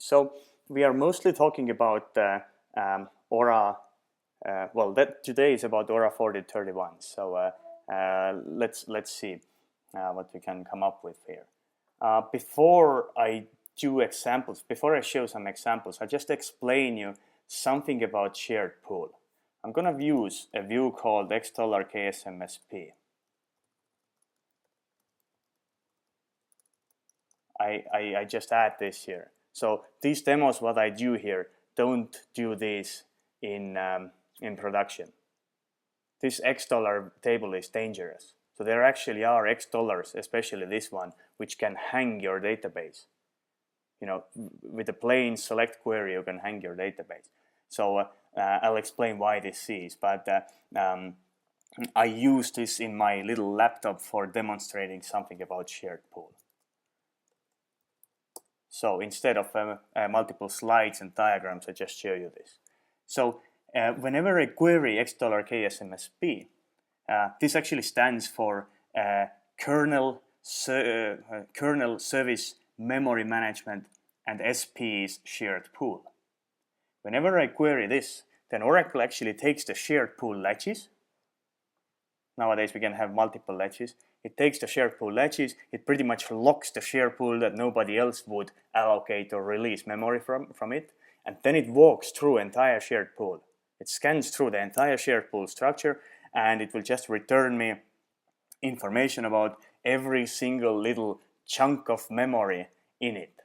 So we are mostly talking about ORA. Today is about ORA-4031. So let's see what we can come up with here. Before I do examples, before I show some examples, I just explain you something about shared pool. I'm going to use a view called X KSMSP. I just add this here. So these demos, what I do here, don't do this in production. This X dollar table is dangerous. So there actually are X dollars, especially this one, which can hang your database. You know, with a plain select query, you can hang your database. So I'll explain why this is, but I use this in my little laptop for demonstrating something about shared pool. So instead of multiple slides and diagrams, I just show you this. So whenever I query X KSMSP, this actually stands for kernel service memory management and SP's shared pool. Whenever I query this, then Oracle actually takes the shared pool latches. Nowadays we can have multiple latches. It takes the shared pool latches, it pretty much locks the shared pool that nobody else would allocate or release memory from it, and then it walks through entire shared pool. It scans through the entire shared pool structure, and it will just return me information about every single little chunk of memory in it.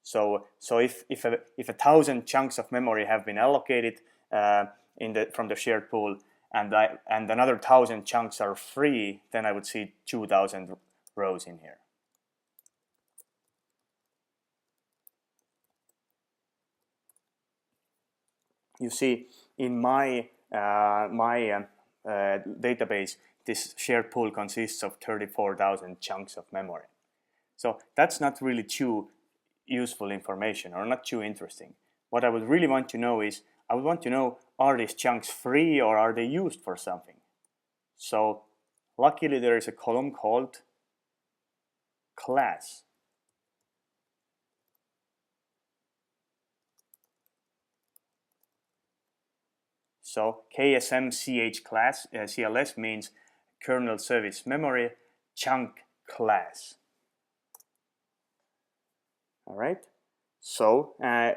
So if 1,000 chunks of memory have been allocated from the shared pool, and another 1,000 chunks are free, then I would see 2,000 rows in here. You see, in my database, this shared pool consists of 34,000 chunks of memory. So that's not really too useful information, or not too interesting. What I would really want to know is, I would want to know, are these chunks free or are they used for something? So luckily there is a column called class. So KSMCH class, CLS means kernel service memory chunk class. All right. So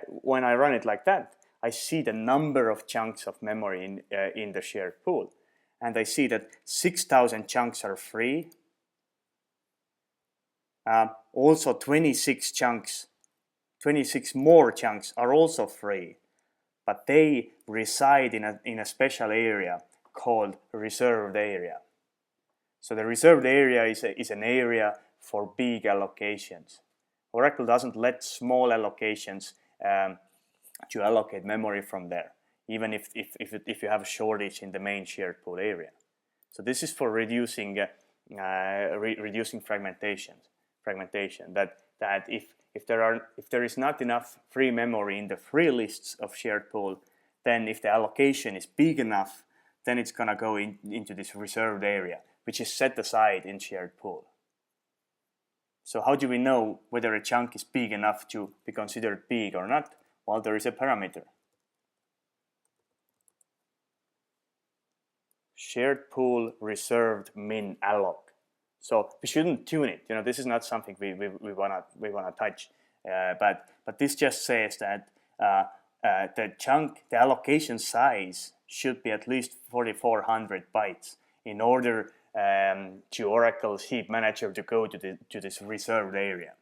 when I run it like that, I see the number of chunks of memory in the shared pool, and I see that 6,000 chunks are free. Also 26 more chunks are also free, but they reside in a special area called reserved area. So the reserved area is an area for big allocations. Oracle doesn't let small allocations to allocate memory from there, even if you have a shortage in the main shared pool area. So this is for reducing fragmentation. That if there is not enough free memory in the free lists of shared pool, then if the allocation is big enough, then it's gonna go into this reserved area, which is set aside in shared pool. So how do we know whether a chunk is big enough to be considered big or not? Well, there is a parameter. Shared pool reserved min alloc. So we shouldn't tune it. You know, this is not something we wanna touch. But this just says that the allocation size should be at least 4,400 bytes in order to Oracle's heap manager to go to this reserved area.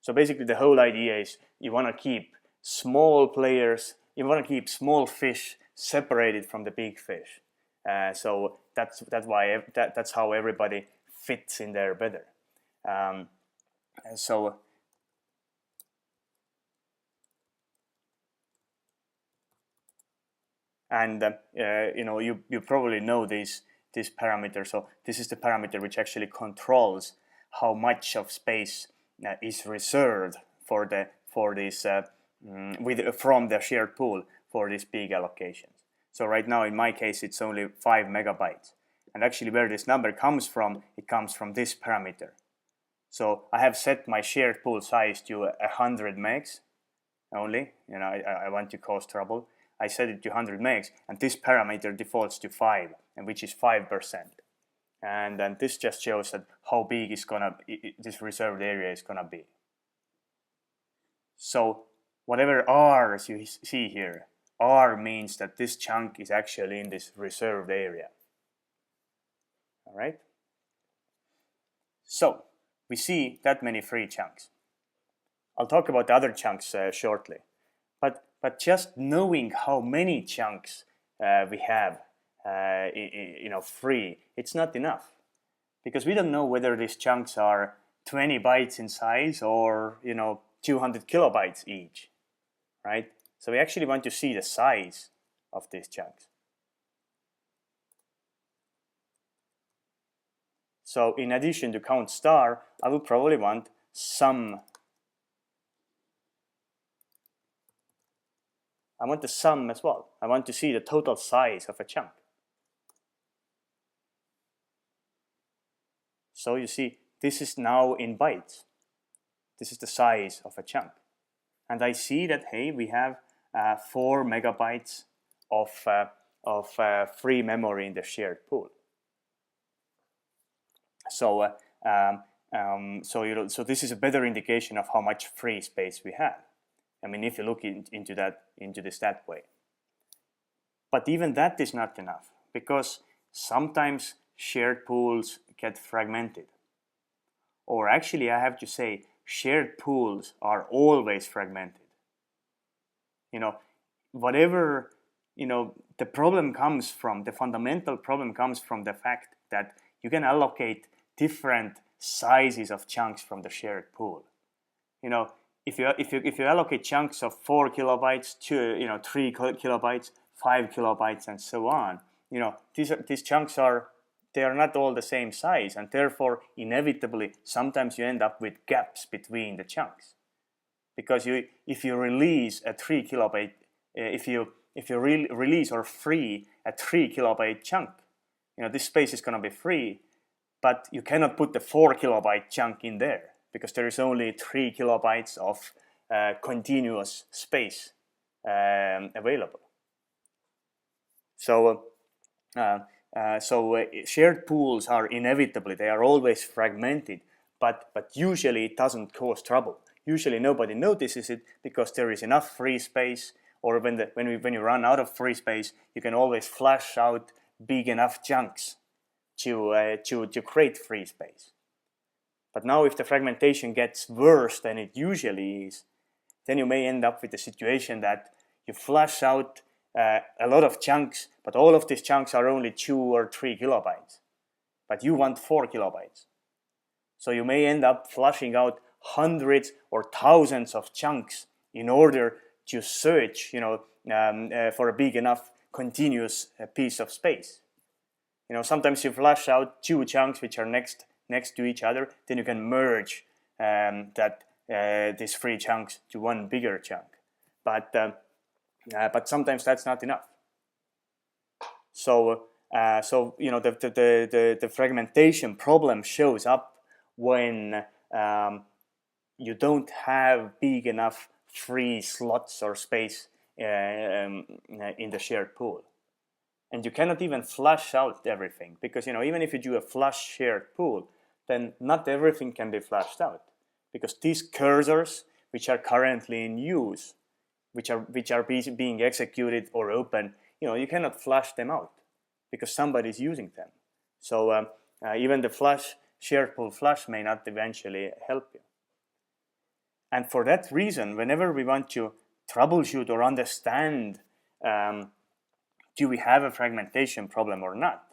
So basically the whole idea is you want to keep small players, you want to keep small fish separated from the big fish. So that's how everybody fits in there better. You know, you probably know this parameter. So this is the parameter which actually controls how much of space is reserved from the shared pool for these big allocations. So right now in my case it's only 5 megabytes, and actually where this number comes from, it comes from this parameter. So I have set my shared pool size to 100 megs, only, I want to cause trouble. I set it to 100 megs, and this parameter defaults to 5, and which is 5%. And then this just shows that how big is this reserved area is gonna be. So whatever R as you see here, R means that this chunk is actually in this reserved area. All right. So we see that many free chunks. I'll talk about the other chunks shortly, but just knowing how many chunks we have, free, it's not enough, because we don't know whether these chunks are 20 bytes in size or 200 kilobytes each, right? So we actually want to see the size of these chunks. So in addition to count star, I will probably want sum. I want the sum as well. I want to see the total size of a chunk. So you see, this is now in bytes. This is the size of a chunk. And I see that, hey, we have 4 megabytes of free memory in the shared pool. So, so this is a better indication of how much free space we have. I mean, if you look into this that way. But even that is not enough, because sometimes shared pools get fragmented. Or actually, I have to say, shared pools are always fragmented. Whatever, the problem comes from, the fundamental problem comes from the fact that you can allocate different sizes of chunks from the shared pool. If you allocate chunks of 4 kilobytes to 3 kilobytes, 5 kilobytes, and so on, these chunks are not all the same size, and therefore inevitably sometimes you end up with gaps between the chunks, because if you release a 3 kilobyte, if you release or free a 3 kilobyte chunk, this space is going to be free, but you cannot put the 4 kilobyte chunk in there, because there is only 3 kilobytes of continuous space available. So shared pools are inevitably, they are always fragmented, but usually it doesn't cause trouble. Usually nobody notices it because there is enough free space, or when you run out of free space, you can always flush out big enough chunks to create free space. But now if the fragmentation gets worse than it usually is, then you may end up with a situation that you flush out a lot of chunks, but all of these chunks are only 2 or 3 kilobytes. But you want 4 kilobytes. So you may end up flushing out hundreds or thousands of chunks in order to search for a big enough continuous piece of space. Sometimes you flush out 2 chunks which are next to each other, then you can merge these 3 chunks to one bigger chunk. But sometimes that's not enough. So the fragmentation problem shows up when you don't have big enough free slots or space in the shared pool. And you cannot even flush out everything, because even if you do a flush shared pool, then not everything can be flushed out, because these cursors which are currently in use, which are being executed or open, you cannot flush them out because somebody is using them. So even the shared pool flush may not eventually help you. And for that reason, whenever we want to troubleshoot or understand do we have a fragmentation problem or not,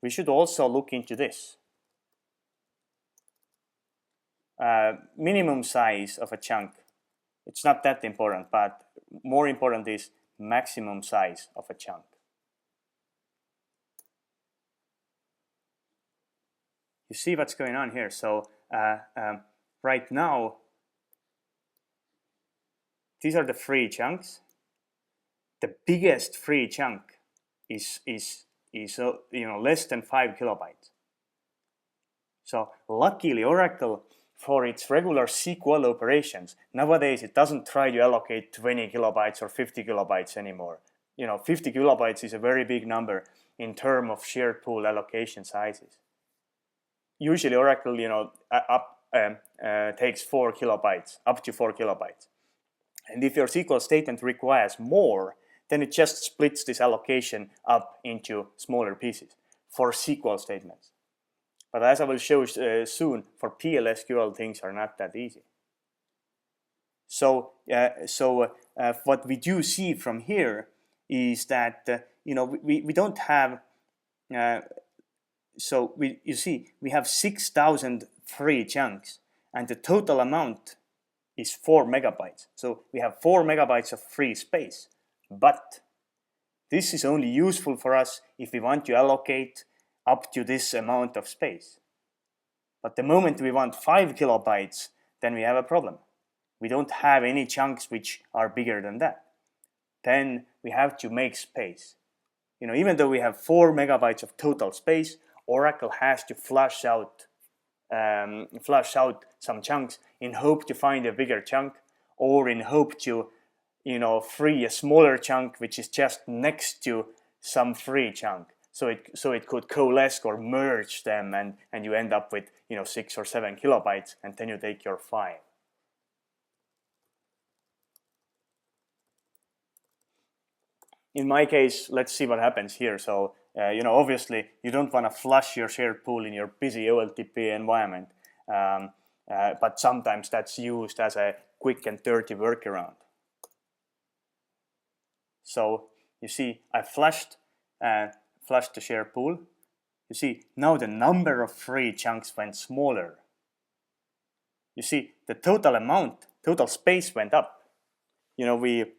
we should also look into this. Minimum size of a chunk, it's not that important, but more important is maximum size of a chunk. You see what's going on here. So right now, these are the free chunks. The biggest free chunk is less than 5 kilobytes. So luckily, Oracle for its regular SQL operations, nowadays it doesn't try to allocate 20 kilobytes or 50 kilobytes anymore. 50 kilobytes is a very big number in terms of shared pool allocation sizes. Usually Oracle, takes 4 kilobytes, up to 4 kilobytes. And if your SQL statement requires more, then it just splits this allocation up into smaller pieces for SQL statements. But as I will show soon, for PLSQL things are not that easy. So what we do see from here is that we don't have. You see we have 6,000 free chunks, and the total amount is 4 megabytes. So we have 4 megabytes of free space. But this is only useful for us if we want to allocate up to this amount of space. But the moment we want 5 kilobytes, then we have a problem. We don't have any chunks which are bigger than that. Then we have to make space. Even though we have 4 megabytes of total space, Oracle has to flush out some chunks in hope to find a bigger chunk, or in hope to free a smaller chunk which is just next to some free chunk. So it could coalesce or merge them, and you end up with 6 or 7 kilobytes, and then you take your file. In my case, let's see what happens here. So obviously you don't want to flush your shared pool in your busy OLTP environment, but sometimes that's used as a quick and dirty workaround. So you see, I flushed the shared pool. You see, now the number of free chunks went smaller. You see, the total space went up. We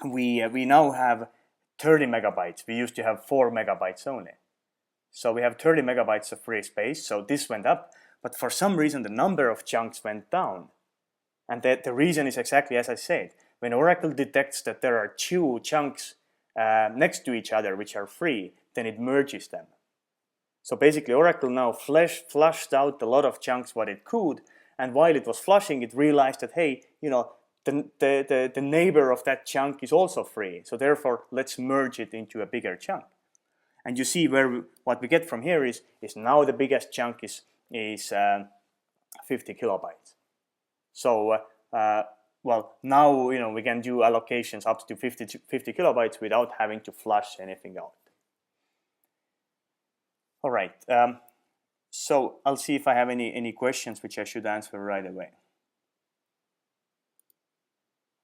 now have 30 megabytes. We used to have 4 megabytes only. So we have 30 megabytes of free space. So this went up, but for some reason the number of chunks went down. And the reason is exactly as I said. When Oracle detects that there are 2 chunks next to each other which are free, then it merges them. So basically Oracle now flushed out a lot of chunks what it could, and while it was flushing, it realized that, hey, the neighbor of that chunk is also free. So therefore, let's merge it into a bigger chunk. And you see what we get from here is now the biggest chunk is 50 kilobytes. So now we can do allocations up to 50 kilobytes without having to flush anything out. All right. So I'll see if I have any questions which I should answer right away.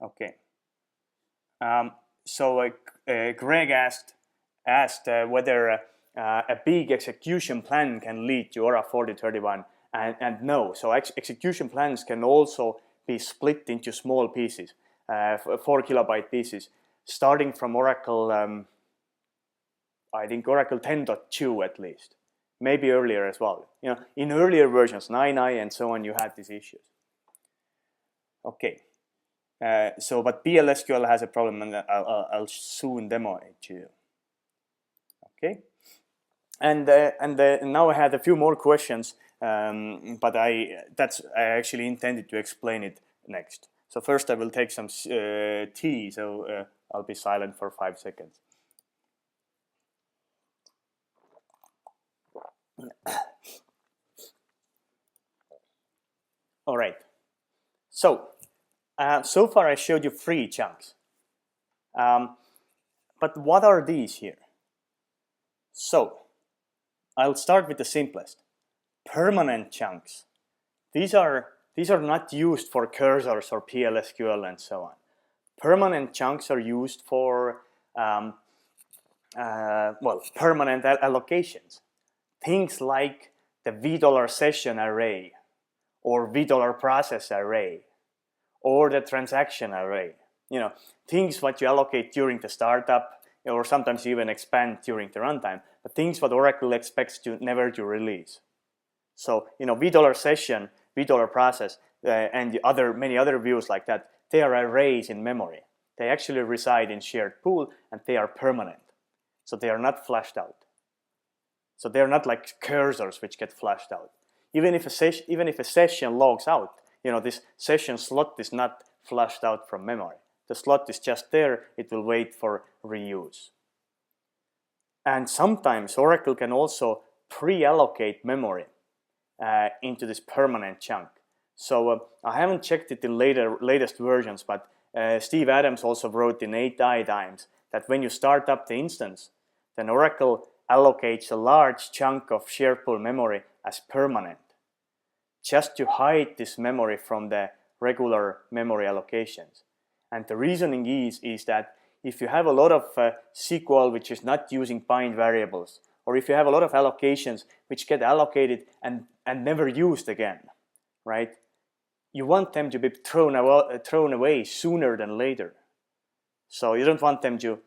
Okay. Greg asked whether a big execution plan can lead to ORA-4031, and no. So execution plans can also be split into small pieces, 4 kilobyte pieces, starting from Oracle, I think Oracle 10.2 at least, maybe earlier as well. In earlier versions, 9i and so on, you had these issues. Okay. But PLSQL has a problem, and I'll soon demo it to you. Okay, and now I had a few more questions, but I actually intended to explain it next. So first I will take some tea, so I'll be silent for 5 seconds. All right, so far I showed you free chunks, but what are these here? So I'll start with the simplest, permanent chunks. These are not used for cursors or PLSQL and so on. Permanent chunks are used for permanent allocations. Things like the $session array, or $process array, or the transaction array. Things what you allocate during the startup, or sometimes even expand during the runtime, but things what Oracle expects to never to release. So $session, $process, and the many other views like that, they are arrays in memory. They actually reside in shared pool, and they are permanent. So they are not flashed out. So they are not like cursors which get flashed out. even if a session logs out, this session slot is not flushed out from memory. The slot is just there, it will wait for reuse. And sometimes Oracle can also pre-allocate memory into this permanent chunk. So I haven't checked it in latest versions, but Steve Adams also wrote in 8 diagrams that when you start up the instance, then Oracle allocates a large chunk of shared pool memory as permanent, just to hide this memory from the regular memory allocations. And the reasoning is that if you have a lot of SQL which is not using bind variables, or if you have a lot of allocations which get allocated and never used again, right? You want them to be thrown away sooner than later. So you don't want them to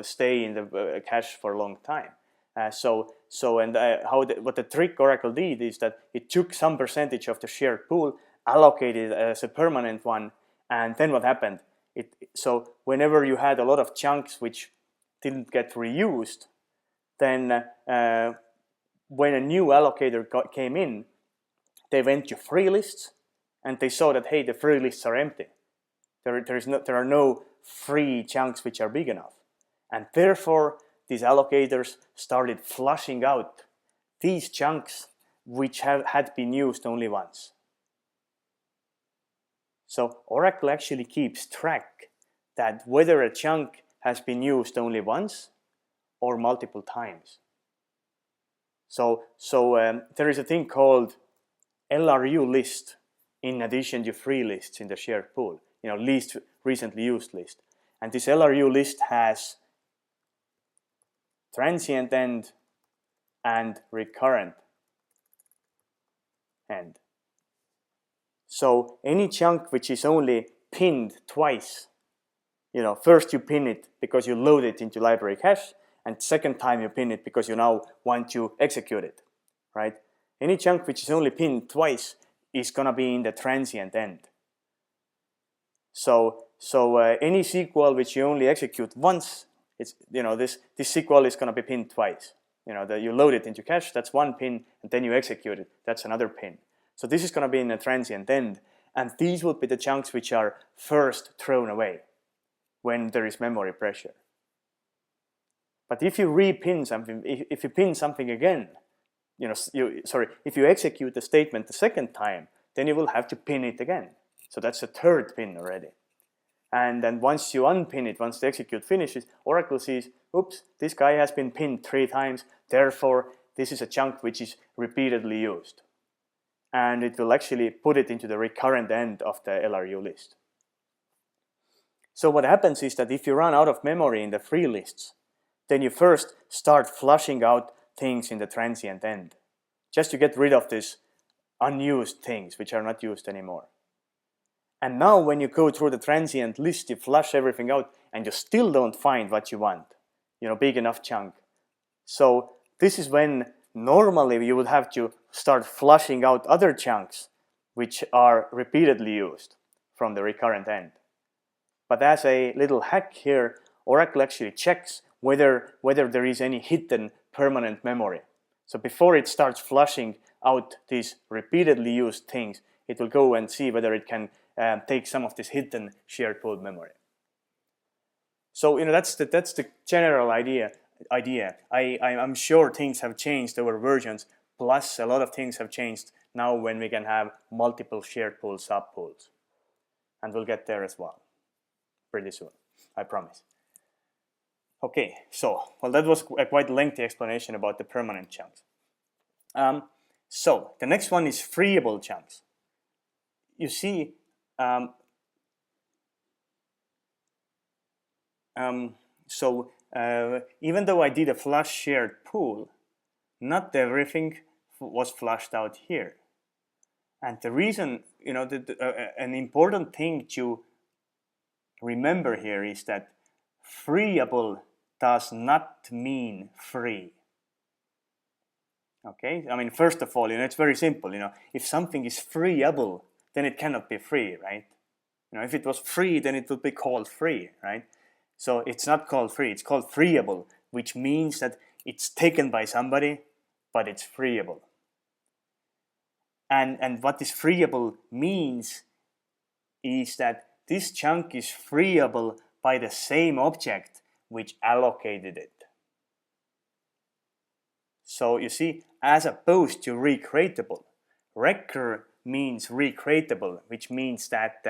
stay in the cache for a long time. What the trick Oracle did is that it took some percentage of the shared pool, allocated as a permanent one, and then what happened? So whenever you had a lot of chunks which didn't get reused, then when a new allocator came in, they went to free lists and they saw that, hey, the free lists are empty. There are no free chunks which are big enough. And therefore, these allocators started flushing out these chunks which had been used only once. So Oracle actually keeps track that whether a chunk has been used only once or multiple times. So there is a thing called LRU list in addition to free lists in the shared pool, least recently used list. And this LRU list has transient end and recurrent end. So any chunk which is only pinned twice, first you pin it because you load it into library cache, and second time you pin it because you now want to execute it, right? Any chunk which is only pinned twice is gonna be in the transient end. So any SQL which you only execute once, it's this SQL is gonna be pinned twice. That you load it into cache, that's one pin, and then you execute it, that's another pin. So this is gonna be in a transient end, and these will be the chunks which are first thrown away when there is memory pressure. But if you repin something, if you pin something again, if you execute the statement the second time, then you will have to pin it again. So that's a third pin already. And then once you unpin it, once the execute finishes, Oracle sees, oops, this guy has been pinned 3 times, therefore this is a chunk which is repeatedly used. And it will actually put it into the recurrent end of the LRU list. So what happens is that if you run out of memory in the free lists, then you first start flushing out things in the transient end, just to get rid of these unused things which are not used anymore. And now when you go through the transient list, you flush everything out and you still don't find what you want, big enough chunk. So this is when normally you would have to start flushing out other chunks which are repeatedly used from the recurrent end. But as a little hack here, Oracle actually checks whether there is any hidden permanent memory. So before it starts flushing out these repeatedly used things, it will go and see whether it can take some of this hidden shared pool memory. So that's the general idea. I'm sure things have changed over versions, plus a lot of things have changed now when we can have multiple shared pool subpools. And we'll get there as well pretty soon, I promise. Okay, that was a quite lengthy explanation about the permanent chunks. So the next one is freeable chunks. You see, even though I did a flush shared pool, not everything was flushed out here. And the reason, an important thing to remember here is that freeable does not mean free. Okay, first of all, it's very simple. If something is freeable, then it cannot be free, right? If it was free, then it would be called free, right? So it's not called free, it's called freeable, which means that it's taken by somebody, but it's freeable. And what this freeable means is that this chunk is freeable by the same object which allocated it. So you see, as opposed to recreatable, recur means recreatable, which means that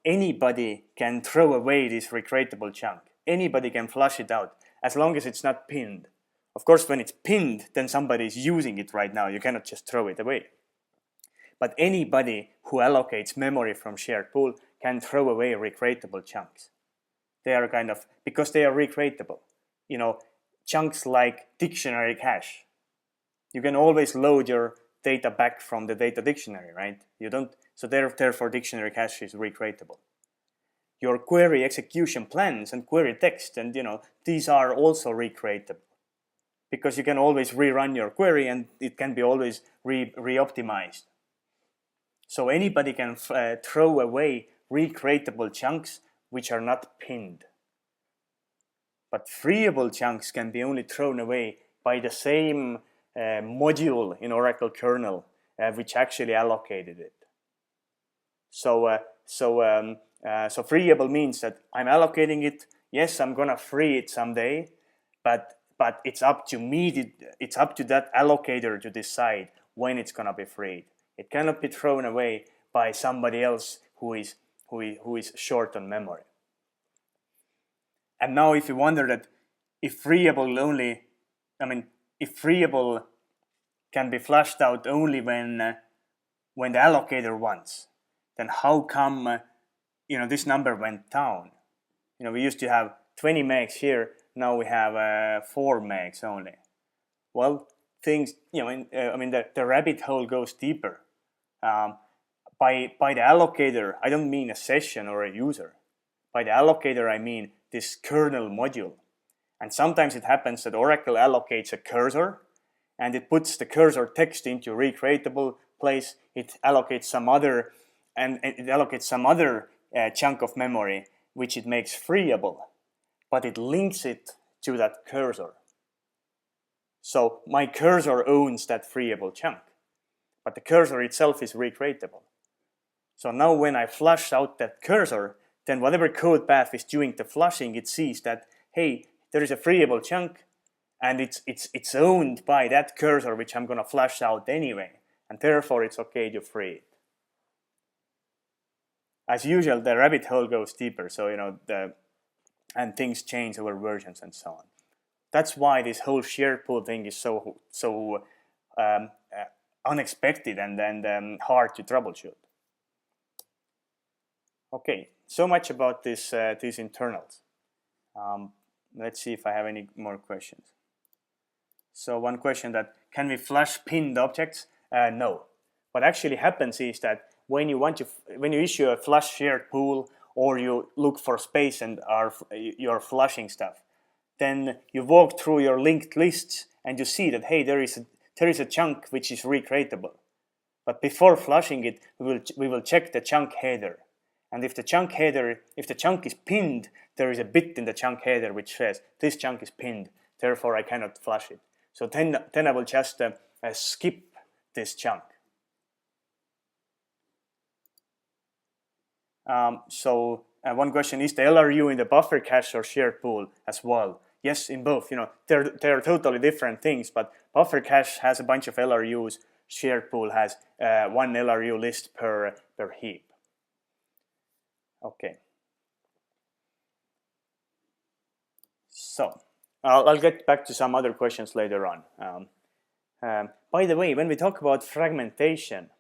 anybody can throw away this recreatable chunk. Anybody can flush it out, as long as it's not pinned. Of course, when it's pinned, then somebody is using it right now. You cannot just throw it away. But anybody who allocates memory from shared pool can throw away recreatable chunks. They are kind of, because they are recreatable. You know, chunks like dictionary cache. You can always load your data back from the data dictionary, right? You don't, so therefore dictionary cache is recreatable. Your query execution plans and query text, and these are also recreatable, because you can always rerun your query and it can be always re-optimized. So anybody can throw away recreatable chunks which are not pinned. But freeable chunks can be only thrown away by the same module in Oracle kernel which actually allocated it. So freeable means that I'm allocating it. Yes, I'm gonna free it someday, but it's up to me. It's up to that allocator to decide when it's gonna be freed. It cannot be thrown away by somebody else who is short on memory. And now, if you wonder that if freeable can be flushed out only when the allocator wants, then how come this number went down? We used to have 20 megs here. Now we have 4 megs only. Well, things the rabbit hole goes deeper. By the allocator, I don't mean a session or a user. By the allocator, I mean this kernel module. And sometimes it happens that Oracle allocates a cursor, and it puts the cursor text into recreatable place. It allocates some other, chunk of memory, which it makes freeable, but it links it to that cursor. So my cursor owns that freeable chunk, but the cursor itself is recreatable. So now when I flush out that cursor, then whatever code path is doing the flushing, it sees that, hey, there is a freeable chunk, and it's owned by that cursor, which I'm gonna flush out anyway, and therefore it's okay to free it. As usual, the rabbit hole goes deeper, so and things change over versions and so on. That's why this whole shared pool thing is so unexpected and hard to troubleshoot. Okay, so much about these internals. Let's see if I have any more questions. So one question that, can we flush pinned objects? No. What actually happens is that when you issue a flush shared pool, or you look for space and you're flushing stuff, then you walk through your linked lists and you see that, hey, there is a chunk which is recreatable. But before flushing it, we will check the chunk header. And if the chunk is pinned, there is a bit in the chunk header which says this chunk is pinned, therefore I cannot flush it. So then I will just skip this chunk. One question, is the LRU in the buffer cache or shared pool as well? Yes, in both. They're totally different things, but buffer cache has a bunch of LRUs. Shared pool has one LRU list per heap. Okay. So I'll get back to some other questions later on. By the way, when we talk about fragmentation,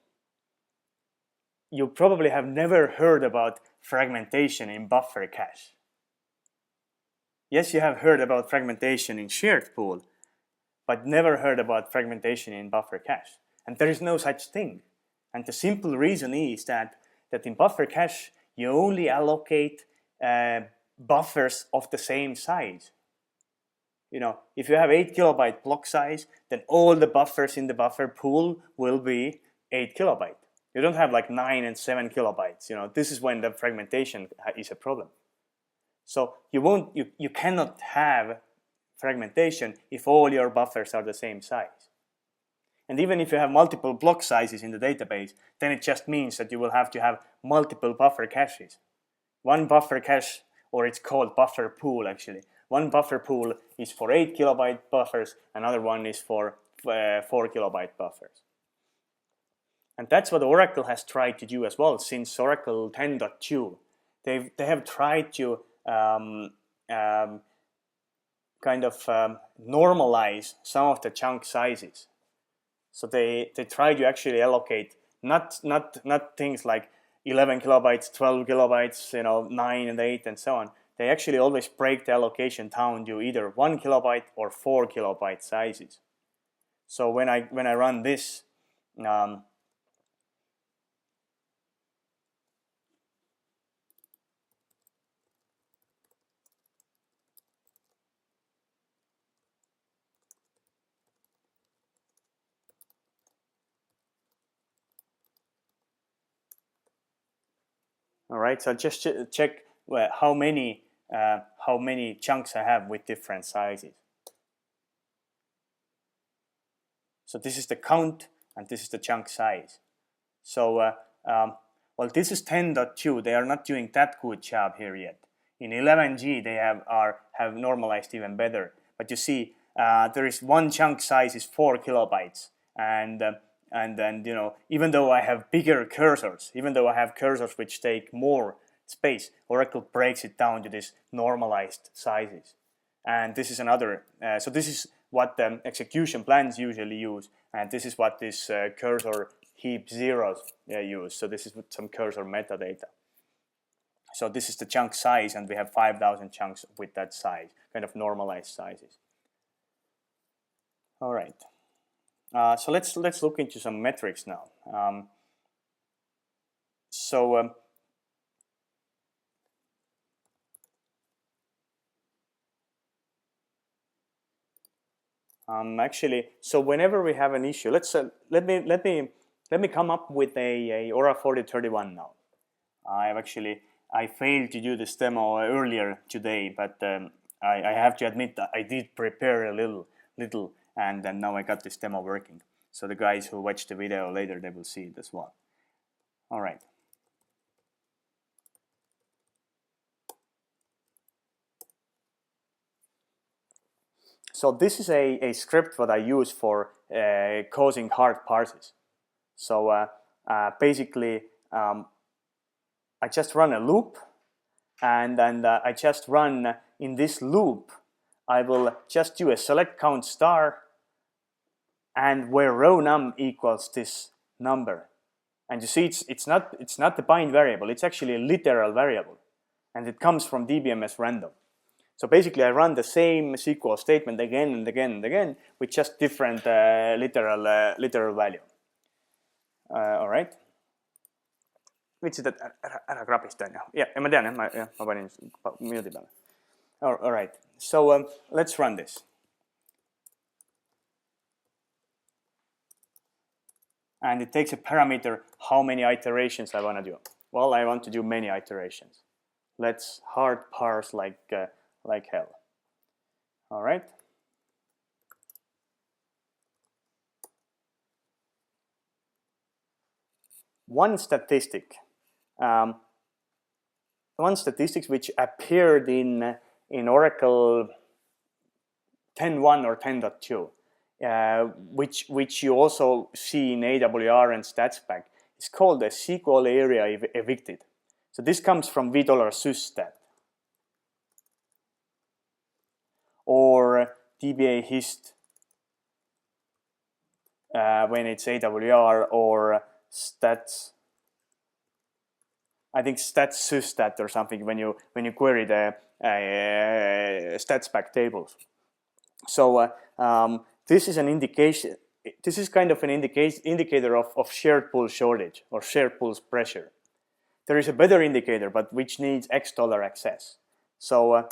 you probably have never heard about fragmentation in buffer cache. Yes, you have heard about fragmentation in shared pool, but never heard about fragmentation in buffer cache. And there is no such thing. And the simple reason is that in buffer cache, you only allocate buffers of the same size. If you have 8 kilobyte block size, then all the buffers in the buffer pool will be 8 kilobyte. You don't have like 9 and 7 kilobytes. This is when the fragmentation is a problem. So you cannot have fragmentation if all your buffers are the same size. And even if you have multiple block sizes in the database, then it just means that you will have to have multiple buffer caches. One buffer cache, or it's called buffer pool actually. One buffer pool is for 8 kilobyte buffers, another one is for 4 kilobyte buffers. And that's what Oracle has tried to do as well since Oracle 10.2. They have tried to normalize some of the chunk sizes. So they try to actually allocate not things like 11 kilobytes, 12 kilobytes, 9 and 8 and so on. They actually always break the allocation down to either 1 kilobyte or 4 kilobyte sizes. So when I run this, all right, so just check how many chunks I have with different sizes. So this is the count and this is the chunk size. So well, this is 10.2. They are not doing that good job here yet. In 11G they have normalized even better. But you see, there is one chunk size is 4 kilobytes, and then even though I have bigger cursors, even though I have cursors which take more space, Oracle breaks it down to this normalized sizes. And this is another. So this is what the execution plans usually use, and this is what this cursor heap zeros use. So this is some cursor metadata. So this is the chunk size, and we have 5,000 chunks with that size, kind of normalized sizes. All right. So let's look into some metrics now. Actually, so whenever we have an issue, let me come up with a ORA-4031 now. I failed to do this demo earlier today, but I have to admit that I did prepare a little, and then now I got this demo working. So the guys who watch the video later, they will see it as well. All right. So this is a script that I use for causing hard parses. So basically, I just run a loop, and I just run in this loop. I will just do a select count star, and where row num equals this number. And you see, it's not the bind variable. It's actually a literal variable, and it comes from DBMS random. So basically, I run the same SQL statement again and again and again with just different literal value. All right. Vitsi, että ära grapista on. Ja mä tean, mä panin mutin päälle. All right. So let's run this. And it takes a parameter how many iterations I want to do. Well, I want to do many iterations. Let's hard parse like hell. All right. One statistic which appeared in Oracle 10.1 or 10.2, which you also see in AWR and StatsPack, is called the SQL area evicted. So this comes from $sysstat or DBA hist when it's AWR, or stats. I think StatsSysstat or something when you query the StatsPack tables. So this is an indication. This is kind of an indicator of shared pool shortage or shared pools pressure. There is a better indicator, but which needs $X access. So,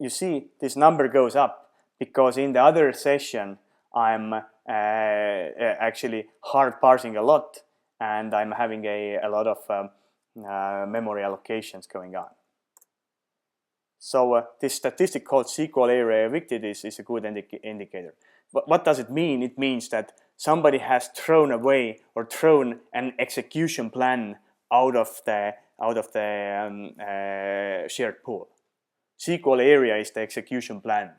you see, this number goes up because in the other session I'm actually hard parsing a lot, and I'm having a lot of memory allocations going on. So this statistic called SQL area evicted is a good indicator. But what does it mean? It means that somebody has thrown away or thrown an execution plan out of the shared pool. SQL area is the execution plan.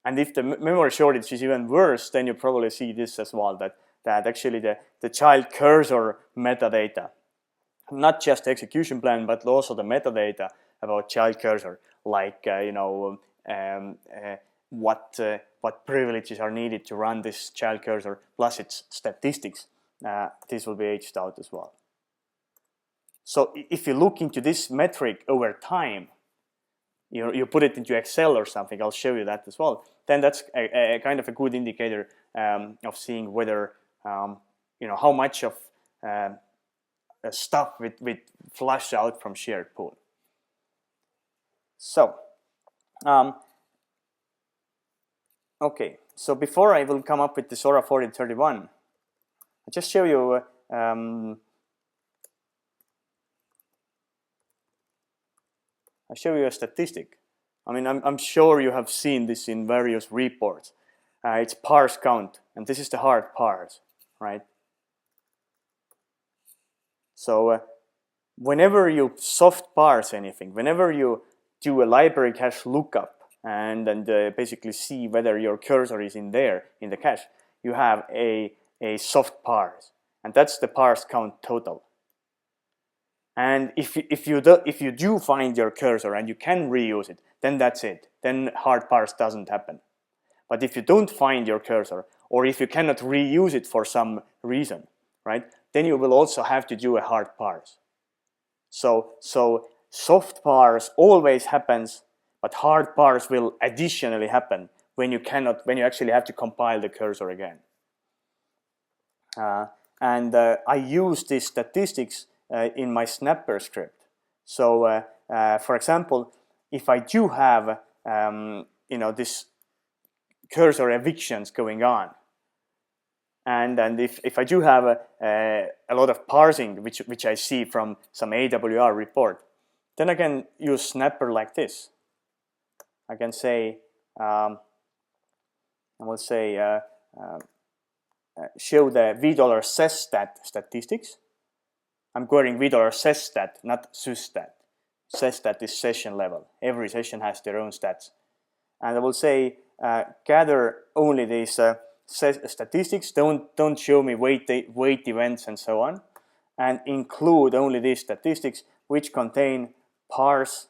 And if the memory shortage is even worse, then you probably see this as well, that actually the child cursor metadata, not just the execution plan, but also the metadata about child cursor, like what privileges are needed to run this child cursor plus its statistics. This will be aged out as well. So if you look into this metric over time, you put it into Excel or something, I'll show you that as well, then that's a kind of a good indicator of seeing whether how much of stuff with flush out from shared pool. So okay, so before I will come up with this ORA-4031, I'll just show you I'll show you a statistic. I mean, I'm sure you have seen this in various reports. It's parse count, and this is the hard parse, right? So whenever you soft parse anything, whenever you do a library cache lookup and basically see whether your cursor is in there in the cache, you have a soft parse, and that's the parse count total. And if you do find your cursor and you can reuse it, then that's it. Then hard parse doesn't happen. But if you don't find your cursor, or if you cannot reuse it for some reason, right, then you will also have to do a hard parse. So soft parse always happens, but hard parse will additionally happen when you actually have to compile the cursor again. I use these statistics in my snapper script. So for example, if I do have this cursor evictions going on, and if I do have a lot of parsing which I see from some AWR report, then I can use snapper like this. I can say I will say show the $sesstat statistics. I'm querying $sesstat, not sysstat. Sesstat is session level. Every session has their own stats. And I will say gather only these statistics. Don't show me wait events and so on, and include only these statistics which contain parse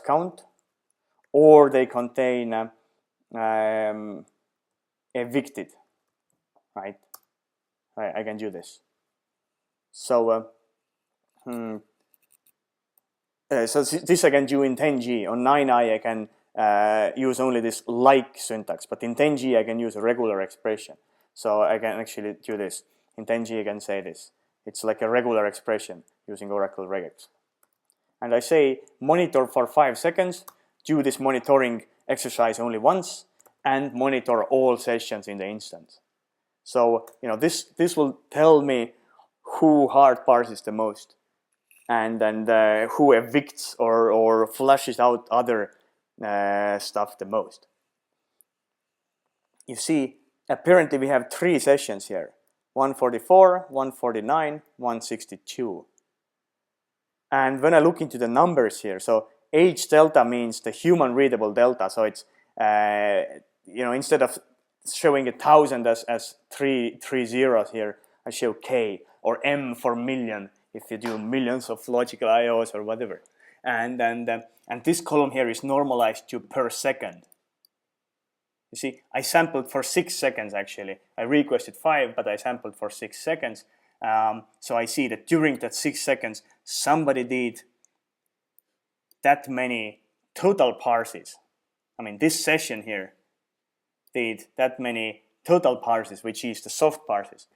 count, or they contain evicted. Right? I can do this. So so this I can do in 10G. On 9i I can use only this like syntax, but in 10G I can use a regular expression. So I can actually do this. In 10G I can say this. It's like a regular expression using Oracle regex. And I say monitor for 5 seconds, do this monitoring exercise only once, and monitor all sessions in the instance. So this will tell me who hard parses the most, and who evicts or flushes out other stuff the most. You see, apparently we have 3 sessions here: 144, 149, 162. And when I look into the numbers here, so H delta means the human readable delta. So it's instead of showing 1,000 as three zeros here, I show K, or M for million if you do millions of logical IOs or whatever. And this column here is normalized to per second. You see, I sampled for 6 seconds actually. I requested 5, but I sampled for 6 seconds. So I see that during that 6 seconds, somebody did that many total parses. I mean, this session here did that many total parses, which is the soft parses.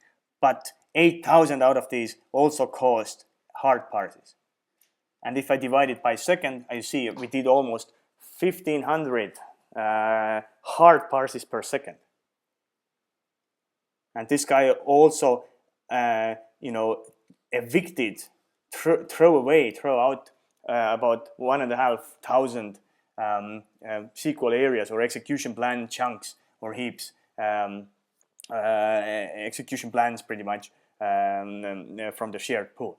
But 8,000 out of these also caused hard parses. And if I divide it by second, I see we did almost 1,500 hard parses per second. And this guy also, evicted, throw out about 1,500 SQL areas or execution plan chunks or heaps, execution plans pretty much from the shared pool.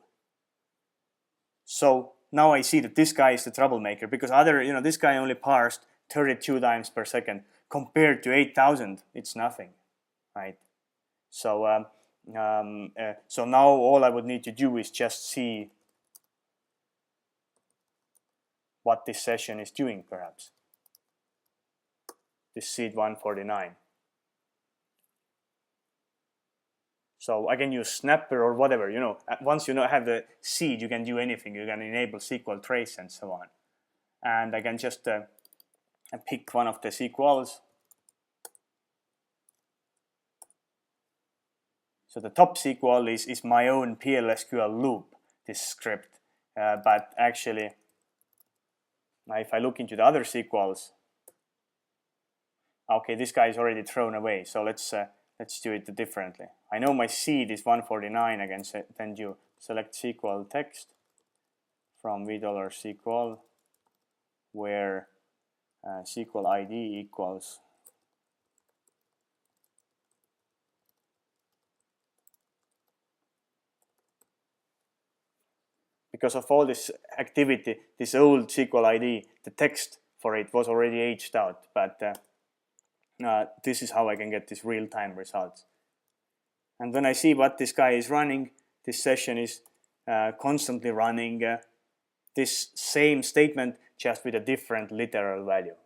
So now I see that this guy is the troublemaker, because this guy only parsed 32 times per second compared to 8,000. It's nothing, right? So so now all I would need to do is just see what this session is doing, perhaps. This seed 149. So I can use snapper or whatever, once you have the seed, you can do anything. You can enable SQL trace and so on. And I can just pick one of the SQLs. So the top SQL is my own PLSQL loop, this script. But actually, if I look into the other SQLs, okay, this guy is already thrown away. So let's do it differently. I know my seed is 149. I can then do select SQL text from $SQL, where SQL ID equals because of all this activity, this old SQL ID, the text for it was already aged out, but this is how I can get these real-time results. And when I see what this guy is running, this session is constantly running this same statement just with a different literal value.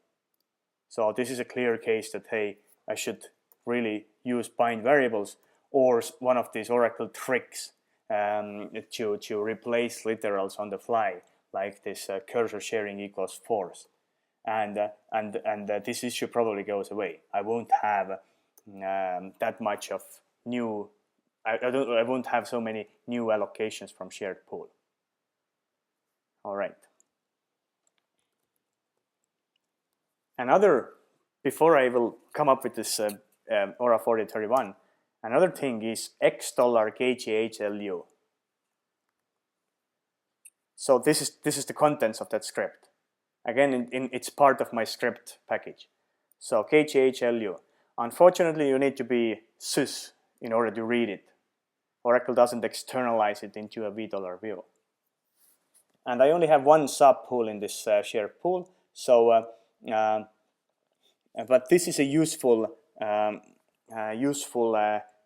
So this is a clear case that, hey, I should really use bind variables or one of these Oracle tricks to replace literals on the fly, like this cursor sharing equals force. And this issue probably goes away. I won't have that much of new. I won't have so many new allocations from shared pool. All right. Before I will come up with this ORA-4031, another thing is X KGHLU. So this is the contents of that script. Again, it's part of my script package. So KGHLU. Unfortunately, you need to be sys in order to read it. Oracle doesn't externalize it into a view. And I only have one subpool in this shared pool. So, but this is a useful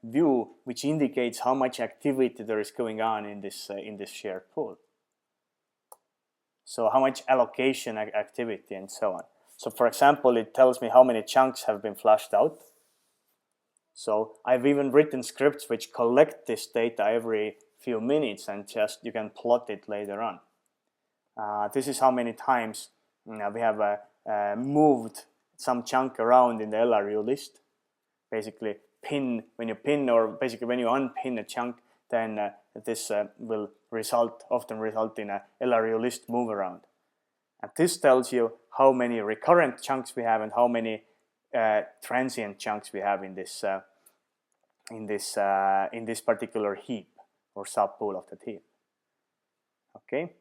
view which indicates how much activity there is going on in this shared pool. So how much allocation activity and so on. So for example, it tells me how many chunks have been flushed out. So I've even written scripts which collect this data every few minutes, and just you can plot it later on. This is how many times we have moved some chunk around in the LRU list. Basically, when you unpin a chunk, then this will often result in a LRU list move around. And this tells you how many recurrent chunks we have and how many transient chunks we have in this particular heap or subpool of the heap. Okay,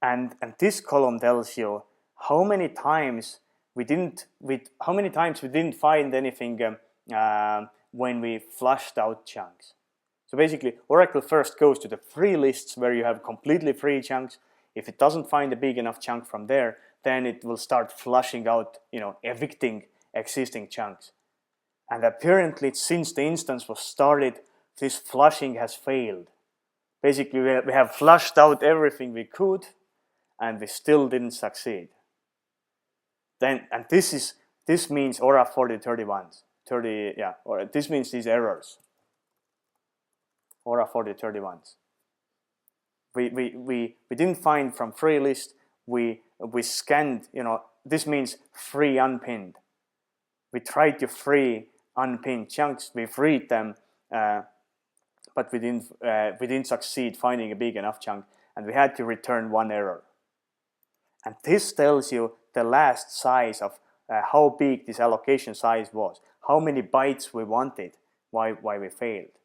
and this column tells you how many times we didn't find anything when we flushed out chunks. So basically, Oracle first goes to the free lists where you have completely free chunks. If it doesn't find a big enough chunk from there, then it will start flushing out, evicting existing chunks. And apparently, since the instance was started, this flushing has failed. Basically, we have flushed out everything we could, and we still didn't succeed. This means ORA-4031s. This means these errors. ORA-4031s. We didn't find from free list. We scanned. This means free unpinned. We tried to free unpinned chunks. We freed them, but we didn't succeed finding a big enough chunk, and we had to return one error. And this tells you the last size of how big this allocation size was, how many bytes we wanted, why we failed.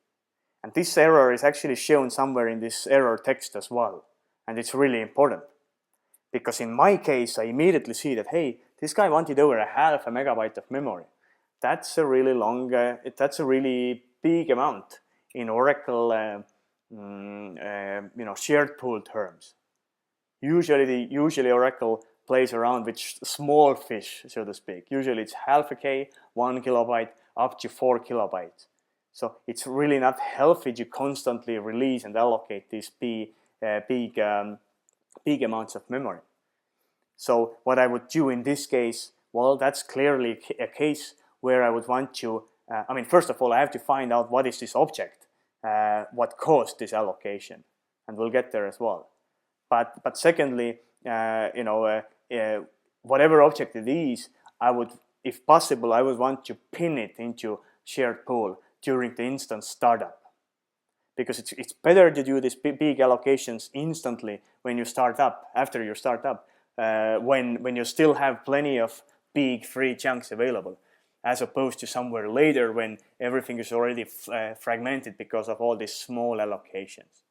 And this error is actually shown somewhere in this error text as well, and it's really important. Because in my case, I immediately see that, hey, this guy wanted over a half a megabyte of memory. That's a really long, that's a really big amount in Oracle, shared pool terms. Usually Oracle plays around with small fish, so to speak. Usually it's half a K, 1 kilobyte, up to 4 kilobytes. So it's really not healthy to constantly release and allocate these big amounts of memory. So what I would do in this case, well, that's clearly a case where I would want to, first of all, I have to find out what is this object, what caused this allocation, and we'll get there as well. But secondly, whatever object it is, I would, if possible, I would want to pin it into shared pool during the instance startup. Because it's better to do these big allocations instantly when you start up, after you start up, when you still have plenty of big free chunks available, as opposed to somewhere later when everything is already fragmented because of all these small allocations.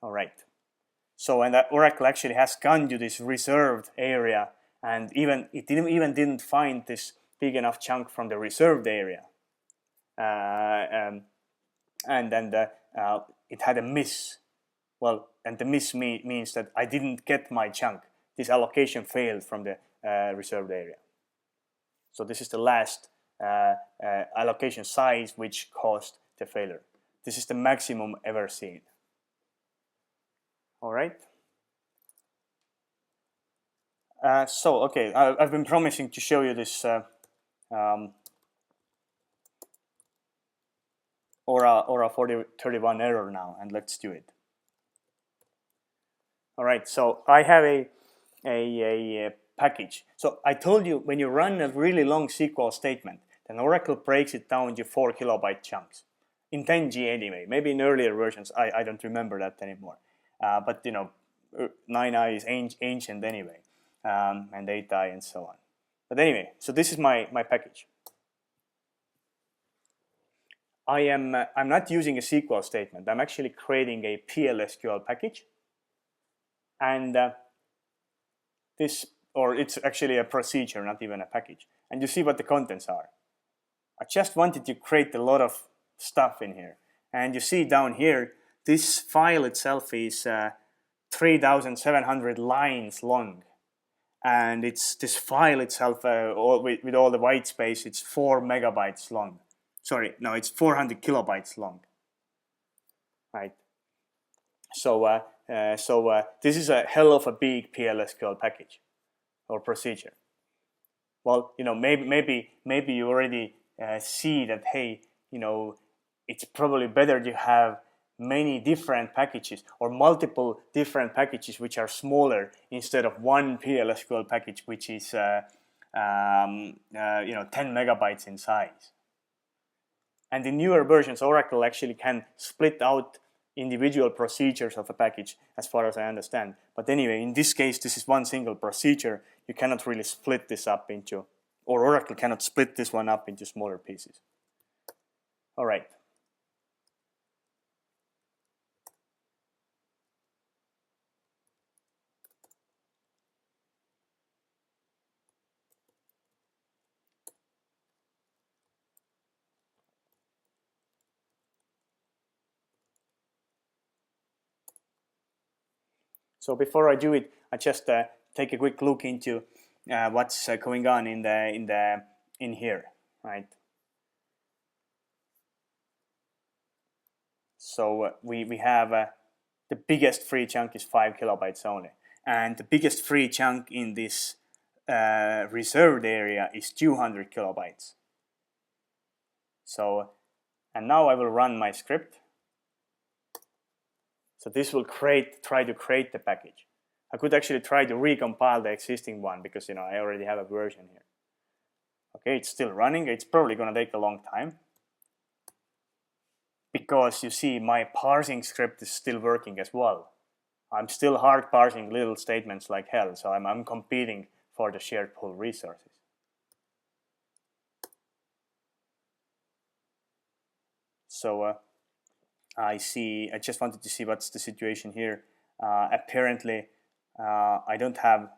All right. So, and Oracle actually has gone to this reserved area, and it didn't find this big enough chunk from the reserved area, and then it had a miss. Well, and the miss means that I didn't get my chunk. This allocation failed from the reserved area. So this is the last allocation size which caused the failure. This is the maximum ever seen. All right. Okay, I've been promising to show you this ORA-4031 error now, and let's do it. All right, so I have a package. So I told you when you run a really long SQL statement, then Oracle breaks it down to 4 kilobyte chunks. In 10G anyway, maybe in earlier versions, I don't remember that anymore. But 9i is ancient anyway, and 8i and so on. But anyway, so this is my package. I'm not using a SQL statement. I'm actually creating a PLSQL package. And it's actually a procedure, not even a package. And you see what the contents are. I just wanted to create a lot of stuff in here. And you see down here, this file itself is 3,700 lines long. And this file itself, with all the white space, it's 4 megabytes long. Sorry, no, it's 400 kilobytes long. Right. So this is a hell of a big PLSQL package or procedure. Well, maybe you already see that, hey, it's probably better to have many different packages or multiple different packages which are smaller instead of one PLSQL package which is 10 megabytes in size. And in newer versions, Oracle actually can split out individual procedures of a package, as far as I understand. But anyway, in this case, this is one single procedure. You cannot really split this up into, or Oracle cannot split this one up into smaller pieces. All right. So before I do it, I just take a quick look into what's going on in here, right? So we have the biggest free chunk is 5 kilobytes only, and the biggest free chunk in this reserved area is 200 kilobytes. So, and now I will run my script. So this will try to create the package. I could actually try to recompile the existing one because I already have a version here. Okay, it's still running. It's probably going to take a long time because you see my parsing script is still working as well. I'm still hard parsing little statements like hell, so I'm competing for the shared pool resources. So I just wanted to see what's the situation here. Apparently, I don't have,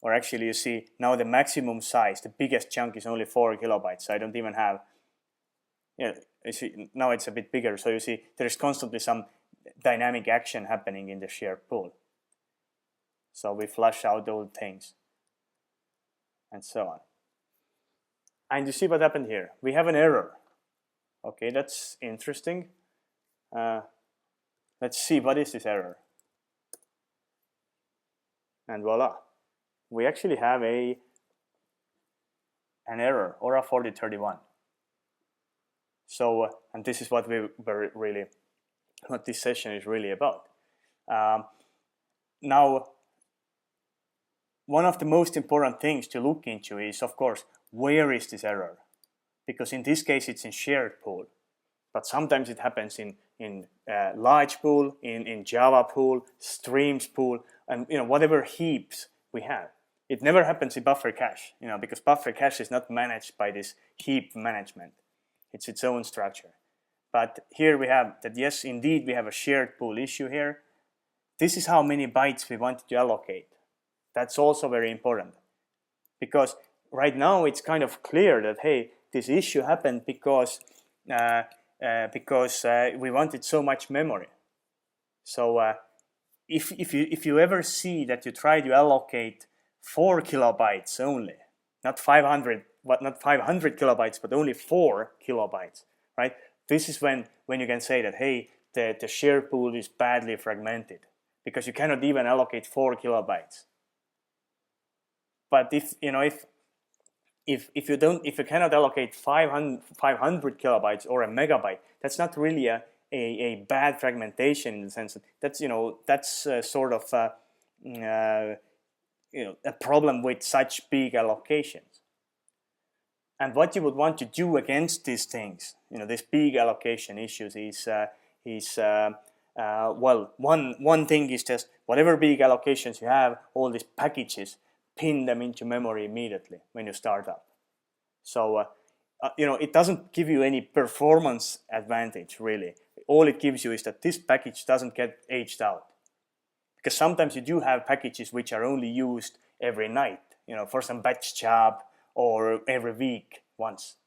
or actually you see now the maximum size, the biggest chunk is only 4 kilobytes. So I don't even have, you see, now it's a bit bigger. So you see there's constantly some dynamic action happening in the shared pool. So we flush out old things and so on. And you see what happened here. We have an error. Okay, that's interesting. Let's see, what is this error? And voila, we actually have an error, ORA-4031. So, and this is what we were really, what this session is really about. Now, one of the most important things to look into is, of course, where is this error? Because in this case, it's in shared pool, but sometimes it happens in large pool, in Java pool, streams pool, and whatever heaps we have. It never happens in buffer cache, because buffer cache is not managed by this heap management. It's its own structure. But here we have that, yes, indeed, we have a shared pool issue here. This is how many bytes we wanted to allocate. That's also very important, because right now it's kind of clear that, hey, this issue happened because we wanted so much memory. So if you ever see that you try to allocate 4 kilobytes only, not 500 kilobytes, but only 4 kilobytes, right? This is when you can say that, hey, the share pool is badly fragmented, because you cannot even allocate 4 kilobytes. But if you cannot allocate 500 kilobytes or a megabyte, that's not really a bad fragmentation in the sense that that's sort of a problem with such big allocations. And what you would want to do against these things, these big allocation issues, is well, one thing is just whatever big allocations you have, all these packages, pin them into memory immediately when you start up. So it doesn't give you any performance advantage really. All it gives you is that this package doesn't get aged out, because sometimes you do have packages which are only used every night, for some batch job, or every week once,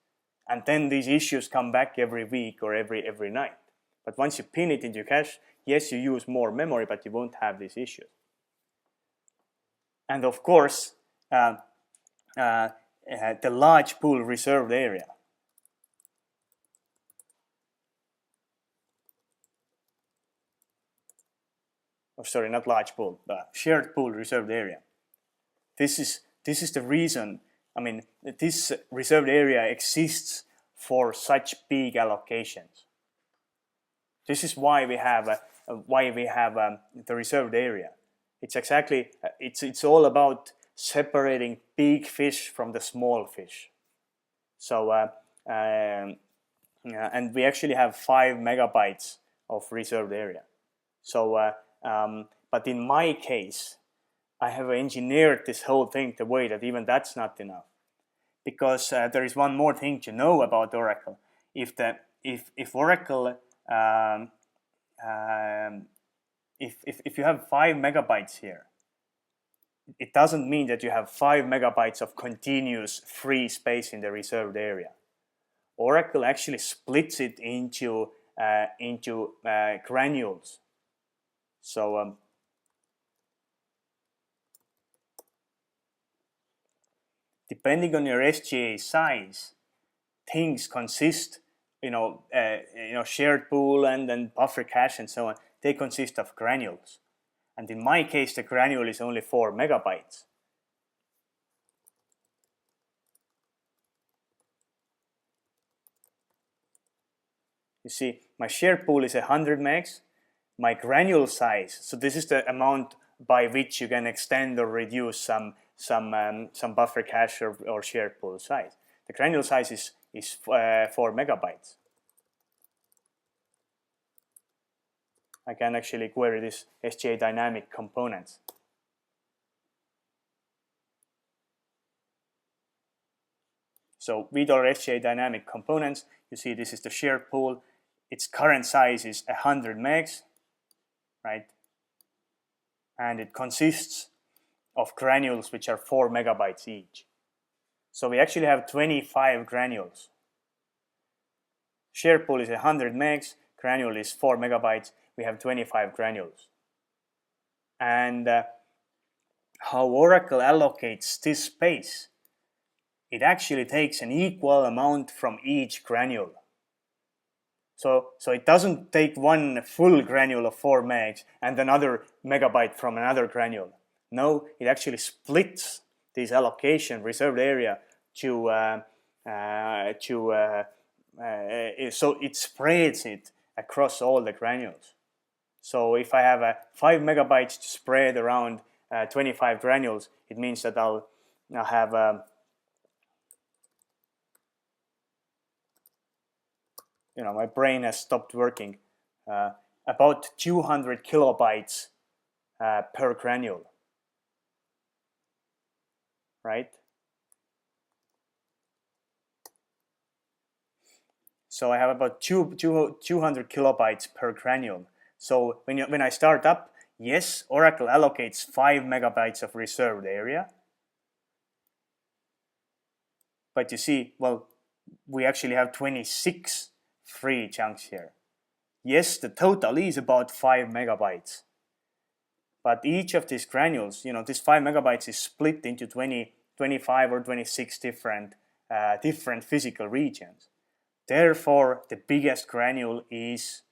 and then these issues come back every week or every night. But once you pin it into cache, yes, you use more memory, but you won't have these issues. And of course, the large pool reserved area. Oh, sorry, not large pool, but shared pool reserved area. This is the reason. I mean, this reserved area exists for such big allocations. This is why we have the reserved area. It's exactly it's all about separating big fish from the small fish. So and we actually have 5 megabytes of reserved area. So but in my case, I have engineered this whole thing the way that even that's not enough, because there is one more thing to know about Oracle. If Oracle if you have 5 megabytes here, it doesn't mean that you have 5 megabytes of continuous free space in the reserved area. Oracle actually splits it into granules. So depending on your SGA size, things consist, shared pool and then buffer cache and so on. They consist of granules. And in my case, the granule is only 4 megabytes. You see, my shared pool is 100 megs. My granule size, so this is the amount by which you can extend or reduce some buffer cache or shared pool size. The granule size is 4 megabytes. I can actually query this SGA dynamic components. So $SGA dynamic components, you see this is the shared pool. Its current size is 100 megs, right? and it consists of granules which are 4 megabytes each. So we actually have 25 granules. Shared pool is 100 megs, granule is 4 megabytes, we have 25 granules. And how Oracle allocates this space, it actually takes an equal amount from each granule. So it doesn't take one full granule of 4 megs and another megabyte from another granule. No, it actually splits this allocation reserved area so it spreads it across all the granules. So if I have 5 megabytes to spread around 25 granules, it means that I'll have my brain has stopped working. About 200 kilobytes per granule, right? So I have about 200 kilobytes per granule. So when I start up, yes, Oracle allocates 5 megabytes of reserved area. But you see, well, we actually have 26 free chunks here. Yes, the total is about 5 megabytes. But each of these granules, this 5 megabytes is split into 25 or 26 different physical regions. Therefore, the biggest granule is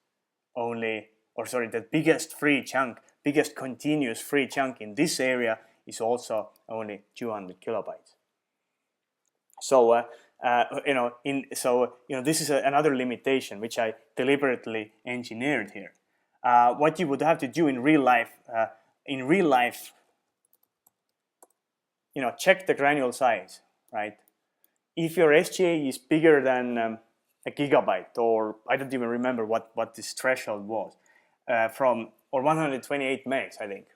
the biggest free chunk, biggest continuous free chunk in this area is also only 200 kilobytes. So, this is another limitation which I deliberately engineered here. What you would have to do in real life, check the granule size, right? If your SGA is bigger than a gigabyte, or I don't even remember what this threshold was, or 128 megs, I think.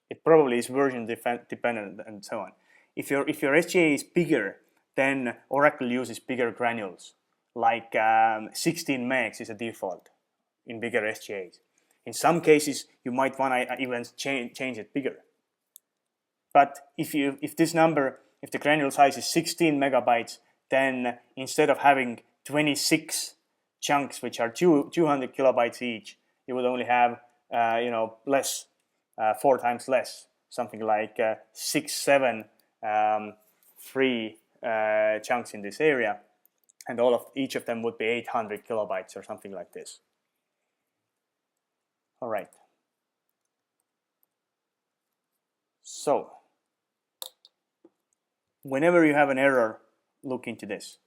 It probably is version dependent and so on. If your SGA is bigger, then Oracle uses bigger granules, like 16 megs is a default in bigger SGAs. In some cases, you might want to even change it bigger. But if the granule size is 16 megabytes, then instead of having 26 chunks which are 200 kilobytes each, you would only have less, 4 times less, something like 6-7 free chunks in this area, and each of them would be 800 kilobytes or something like this. All right. So whenever you have an error, look into this.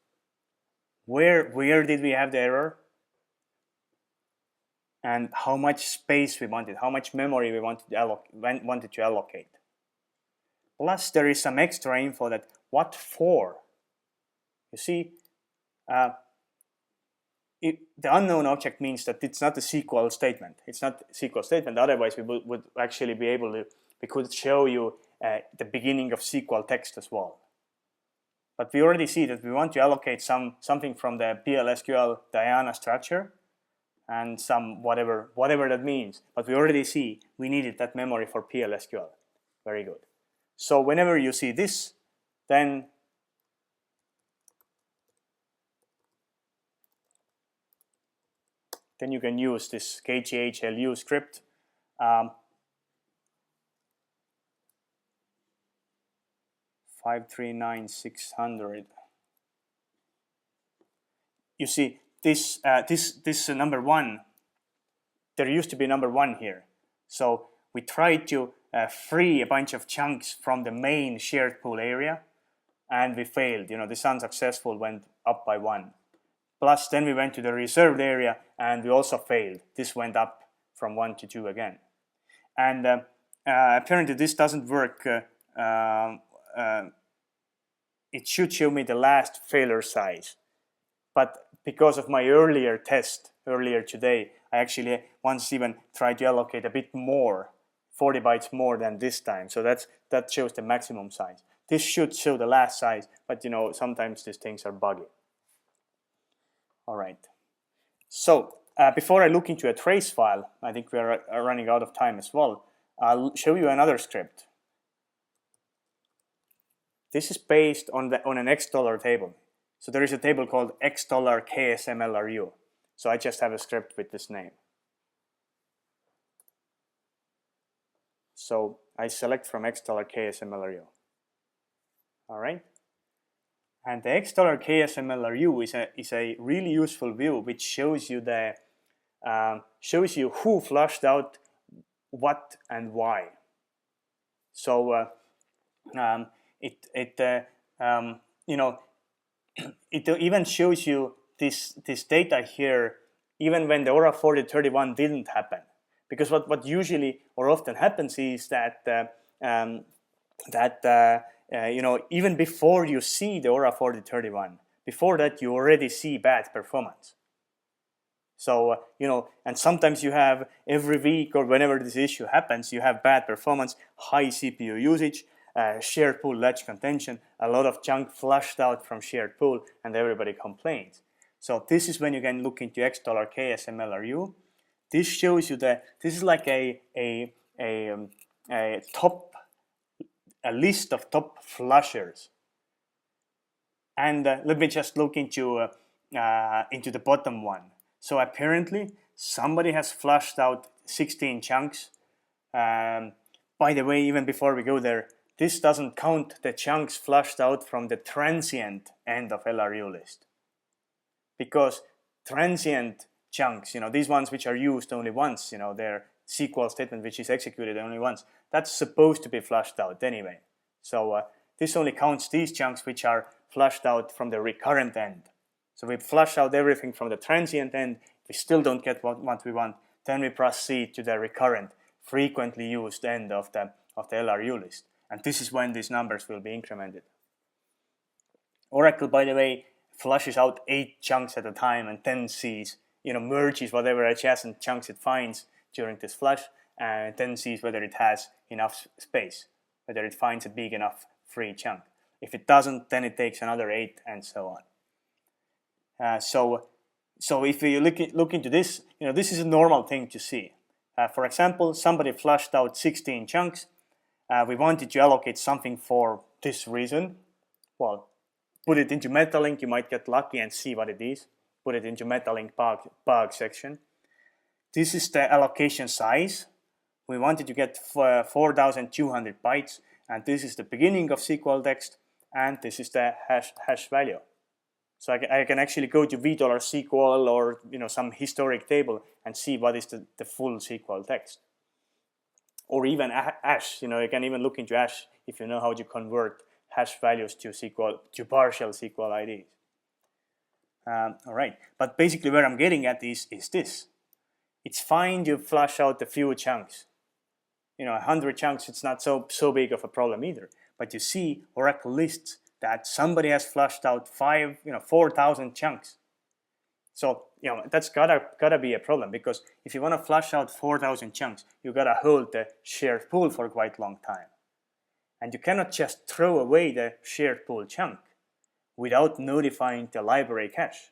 Where did we have the error? And how much space we wanted, how much memory we wanted to allocate. Plus, there is some extra info that what for. You see, the unknown object means that it's not a SQL statement. It's not a SQL statement. Otherwise, we would actually be able to. We could show you the beginning of SQL text as well. But we already see that we want to allocate something from the PLSQL Diana structure and some whatever that means. But we already see we needed that memory for PLSQL. Very good. So whenever you see this, then you can use this KGHLU script. 539,600. You see, this number 1, there used to be number 1 here. So we tried to free a bunch of chunks from the main shared pool area, and we failed. This unsuccessful went up by 1. Plus, then we went to the reserved area, and we also failed. This went up from 1 to 2 again. And apparently this doesn't work. It should show me the last failure size. But because of my earlier test, earlier today, I actually once even tried to allocate a bit more, 40 bytes more than this time. So that shows the maximum size. This should show the last size, but sometimes these things are buggy. All right. So before I look into a trace file, I think we are running out of time as well. I'll show you another script. This is based on an $X table. So there is a table called X KSMLRU. So I just have a script with this name. So I select from X KSMLRU. All right. And the X KSMLRU is a really useful view which shows you who flushed out what and why. So it even shows you this data here even when the ORA-4031 didn't happen, because what usually or often happens is that even before you see the ORA-4031, before that you already see bad performance. So and sometimes you have every week or whenever this issue happens, you have bad performance, high CPU usage, shared pool latch contention, a lot of junk flushed out from shared pool, and everybody complains. So this is when you can look into X KSMLRU. This shows you that this is like a list of top flushers. And let me just look into the bottom one. So apparently somebody has flushed out 16 chunks. By the way, even before we go there, this doesn't count the chunks flushed out from the transient end of LRU list. Because transient chunks, these ones which are used only once, their SQL statement which is executed only once, that's supposed to be flushed out anyway. So this only counts these chunks which are flushed out from the recurrent end. So we flush out everything from the transient end, we still don't get what we want, then we proceed to the recurrent, frequently used end of the LRU list. And this is when these numbers will be incremented. Oracle, by the way, flushes out 8 chunks at a time and then sees, merges whatever adjacent chunks it finds during this flush, and then sees whether it has enough space, whether it finds a big enough free chunk. If it doesn't, then it takes another 8 and so on. So if you look into this, this is a normal thing to see. For example, somebody flushed out 16 chunks. We wanted to allocate something for this reason. Well, put it into MetaLink, you might get lucky and see what it is. Put it into MetaLink bug section. This is the allocation size. We wanted to get 4,200 bytes, and this is the beginning of SQL text, and this is the hash value. So I can actually go to $SQL or some historic table and see what is the full SQL text. Or even hash, you can even look into hash if you know how to convert hash values to partial SQL IDs. All right, but basically where I'm getting at is this. It's fine to flush out a few chunks. 100 chunks, it's not so big of a problem either. But you see Oracle lists that somebody has flushed out 4,000 chunks. So that's gotta be a problem, because if you want to flush out 4,000 chunks, you gotta hold the shared pool for quite a long time, and you cannot just throw away the shared pool chunk without notifying the library cache,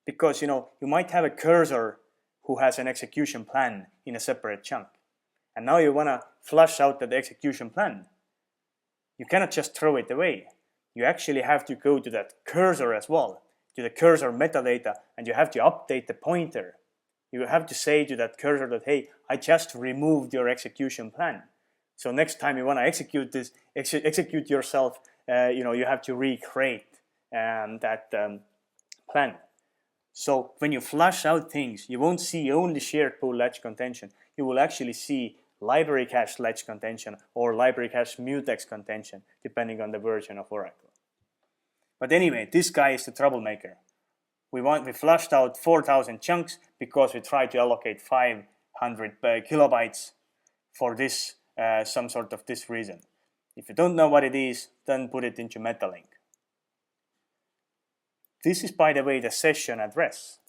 because you might have a cursor who has an execution plan in a separate chunk, and now you want to flush out that execution plan. You cannot just throw it away. You actually have to go to that cursor as well, to the cursor metadata, and you have to update the pointer. You have to say to that cursor that, hey, I just removed your execution plan. So next time you want to execute this, execute yourself, you have to recreate that plan. So when you flush out things, you won't see only shared pool latch contention. You will actually see library cache latch contention or library cache mutex contention, depending on the version of Oracle. But anyway, this guy is the troublemaker. We flushed out 4,000 chunks because we tried to allocate 500 kilobytes for this some sort of this reason. If you don't know what it is, then put it into MetaLink. This is, by the way, the session address.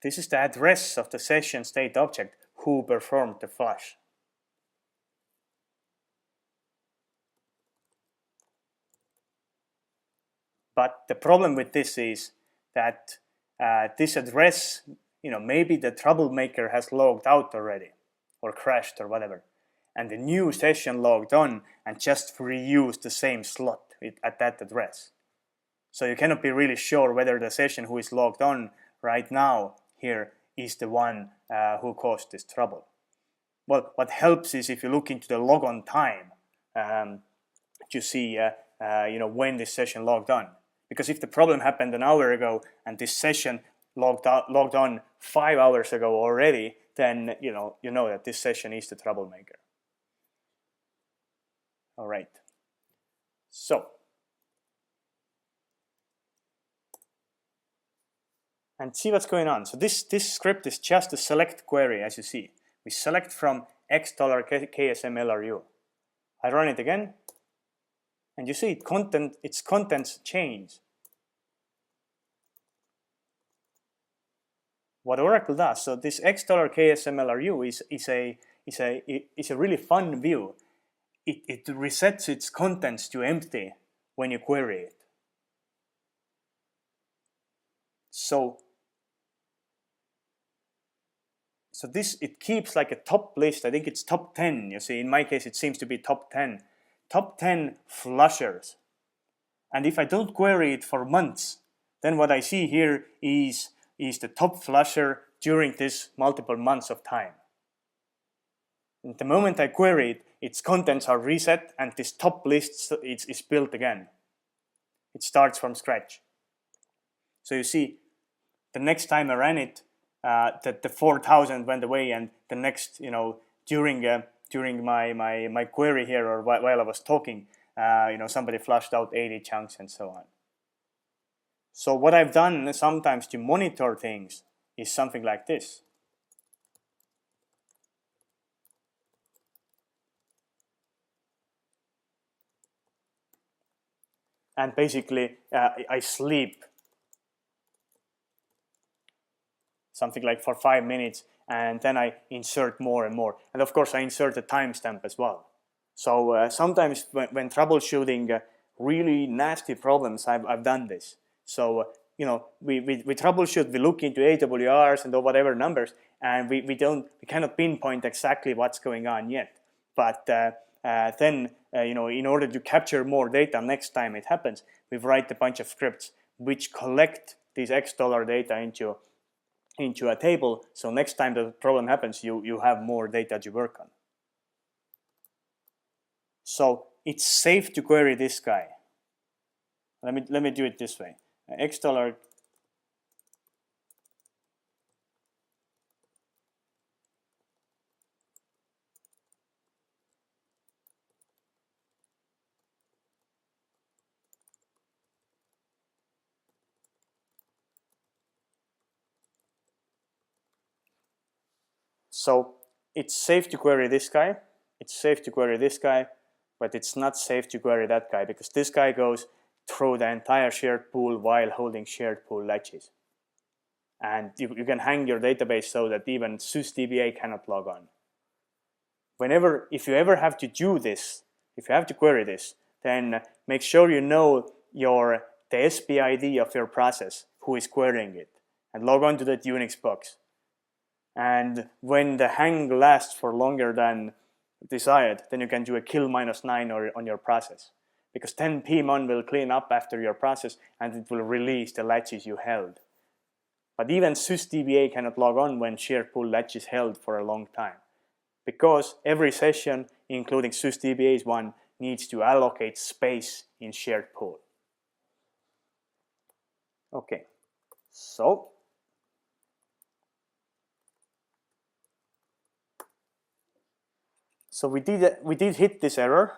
This is the address of the session state object who performed the flush. But the problem with this is that this address, maybe the troublemaker has logged out already or crashed or whatever, and the new session logged on and just reused the same slot at that address. So you cannot be really sure whether the session who is logged on right now here is the one who caused this trouble. Well, what helps is if you look into the logon time to see when this session logged on. Because if the problem happened an hour ago and this session logged on 5 hours ago already, then you know that this session is the troublemaker. All right. So, and see what's going on. So this script is just a select query, as you see. We select from X $KSMLRU. I run it again, and you see its contents change. What Oracle does, so this X $KSMLRU is a really fun view. It resets its contents to empty when you query it. So this, it keeps like a top list. I think it's top 10. You see, in my case, it seems to be top 10. Top 10 flushers. And if I don't query it for months, then what I see here is the top flusher during this multiple months of time. And the moment I query it, its contents are reset and this top list is built again. It starts from scratch. So you see, the next time I ran it, that the 4,000 went away, and the next, during my query here, or while I was talking, somebody flushed out 80 chunks and so on. So what I've done sometimes to monitor things is something like this. And basically, I sleep something like for 5 minutes, and then I insert more and more. And of course, I insert a timestamp as well. So sometimes when troubleshooting really nasty problems, I've done this. So we troubleshoot, we look into AWRs and whatever numbers, and we cannot pinpoint exactly what's going on yet. But then in order to capture more data next time it happens, we write a bunch of scripts which collect these X dollar data into a table, so next time the problem happens, you have more data to work on. So it's safe to query this guy. Let me do it this way. X dollar. So it's safe to query this guy, it's safe to query this guy, but it's not safe to query that guy, because this guy goes through the entire shared pool while holding shared pool latches. And you can hang your database so that even sysdba cannot log on. If you ever have to do this, if you have to query this, then make sure you know the SPID of your process, who is querying it, and log on to that Unix box. And when the hang lasts for longer than desired, then you can do a kill -9 on your process. Because 10 pmon will clean up after your process and it will release the latches you held. But even sysdba cannot log on when shared pool latch is held for a long time. Because every session, including sysdba's one, needs to allocate space in shared pool. Okay, so we did hit this error.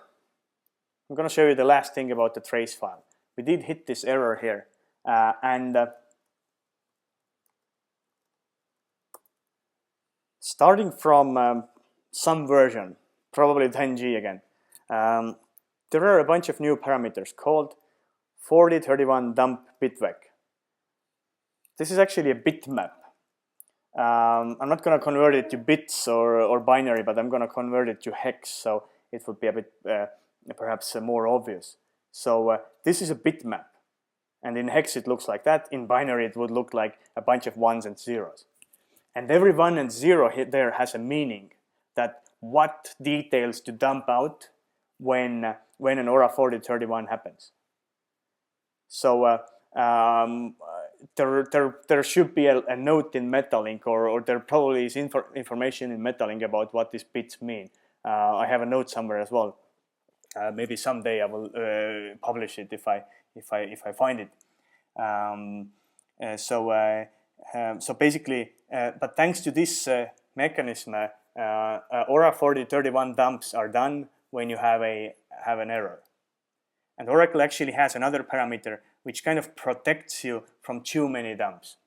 I'm going to show you the last thing about the trace file. We did hit this error here, and starting from some version, probably 10G again, there are a bunch of new parameters called 4031 dump bitvec. This is actually a bitmap. I'm not going to convert it to bits or binary, but I'm going to convert it to hex, so it would be a bit perhaps more obvious. So this is a bitmap. And in hex it looks like that. In binary it would look like a bunch of ones and zeros. And every 1 and 0 there has a meaning, that what details to dump out when an ORA-4031 happens. So there should be a note in Metalink, or there probably is information in Metalink about what these bits mean. I have a note somewhere as well. Maybe someday I will publish it if I find it. So basically, but thanks to this mechanism, ORA-4031 dumps are done when you have an error. And Oracle actually has another parameter which kind of protects you from too many dumps.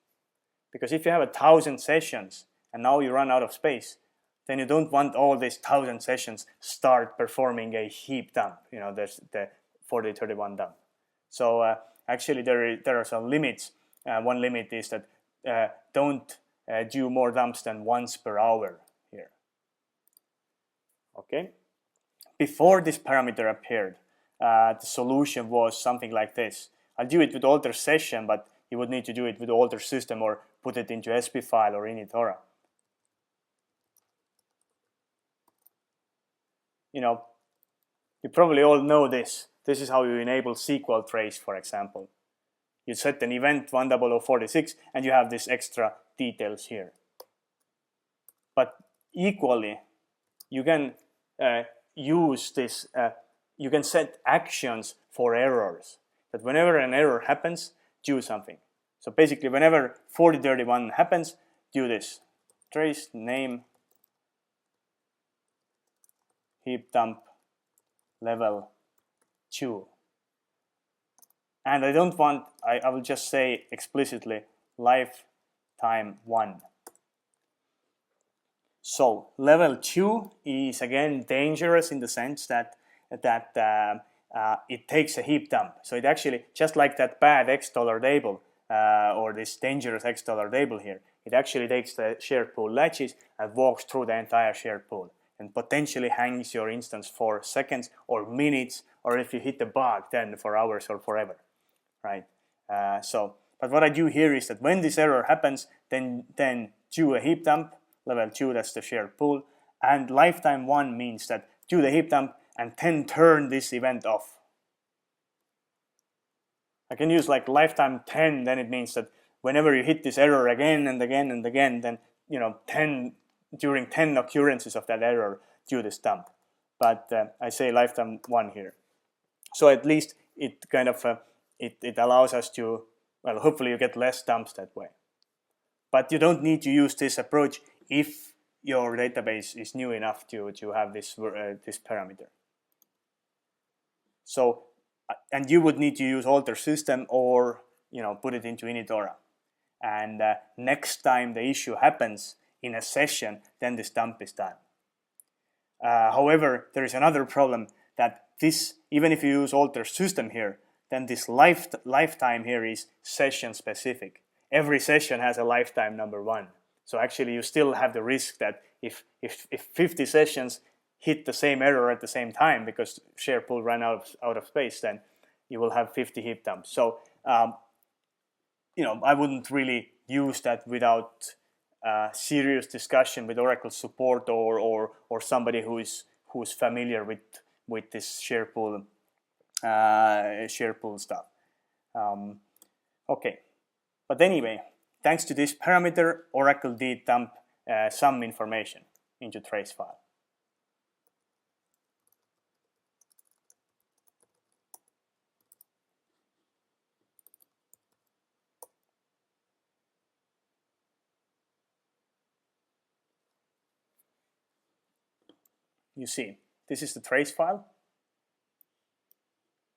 Because if you have 1,000 sessions and now you run out of space, then you don't want all these 1,000 sessions start performing a heap dump. There's the 4031 dump. So actually there are some limits. One limit is that don't do more dumps than once per hour here. Okay. Before this parameter appeared, the solution was something like this. I'll do it with alter session, but you would need to do it with alter system or put it into SP file or init ORA. You probably all know this. This is how you enable SQL trace, for example. You set an event 10046 and you have this extra details here. But equally, you can use this, you can set actions for errors. That whenever an error happens, do something. So basically, whenever 4031 happens, do this. Trace name heap dump level 2. And I don't want, I will just say explicitly lifetime 1. So level 2 is again dangerous in the sense that it takes a heap dump. So it actually, just like that bad $X table or this dangerous $X table here, it actually takes the shared pool latches and walks through the entire shared pool and potentially hangs your instance for seconds or minutes, or if you hit the bug, then for hours or forever, right? But what I do here is that when this error happens, then do a heap dump, level 2, that's the shared pool, and lifetime 1 means that do the heap dump and then turn this event off. I can use like lifetime 10, then it means that whenever you hit this error again and again and again, then during 10 occurrences of that error, do this dump. But I say lifetime 1 here. So at least it kind of it allows us to, well, hopefully you get less dumps that way. But you don't need to use this approach if your database is new enough to have this parameter. So, and you would need to use alter system or put it into init ORA. And next time the issue happens in a session, then this dump is done. However, there is another problem that this, even if you use alter system here, then this lifetime here is session specific. Every session has a lifetime number 1. So actually you still have the risk that if 50 sessions hit the same error at the same time because share pool ran out of space, then you will have 50 heap dumps. So I wouldn't really use that without serious discussion with Oracle support or somebody who's familiar with this share pool stuff. Okay, but anyway, thanks to this parameter, Oracle did dump some information into trace file. You see, this is the trace file.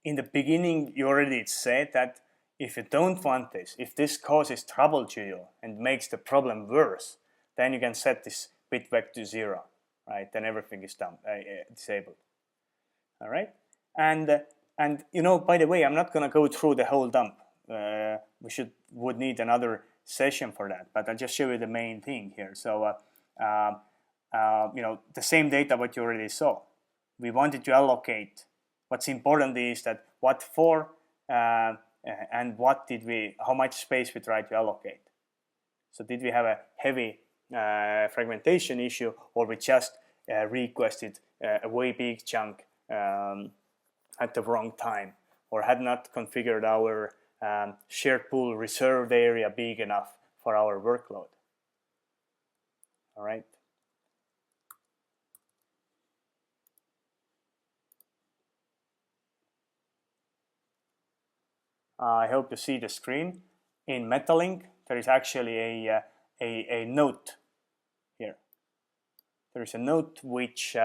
In the beginning, you already said that if you don't want this, if this causes trouble to you and makes the problem worse, then you can set this bit vec to 0, right? Then everything is disabled. All right, and by the way, I'm not going to go through the whole dump. We would need another session for that, but I'll just show you the main thing here. So the same data what you already saw. We wanted to allocate. What's important is that what for and how much space we try to allocate. So did we have a heavy fragmentation issue, or we just requested a way big chunk at the wrong time, or had not configured our shared pool reserved area big enough for our workload? All right. I hope you see the screen. In Metalink, there is actually a note here. There is a note which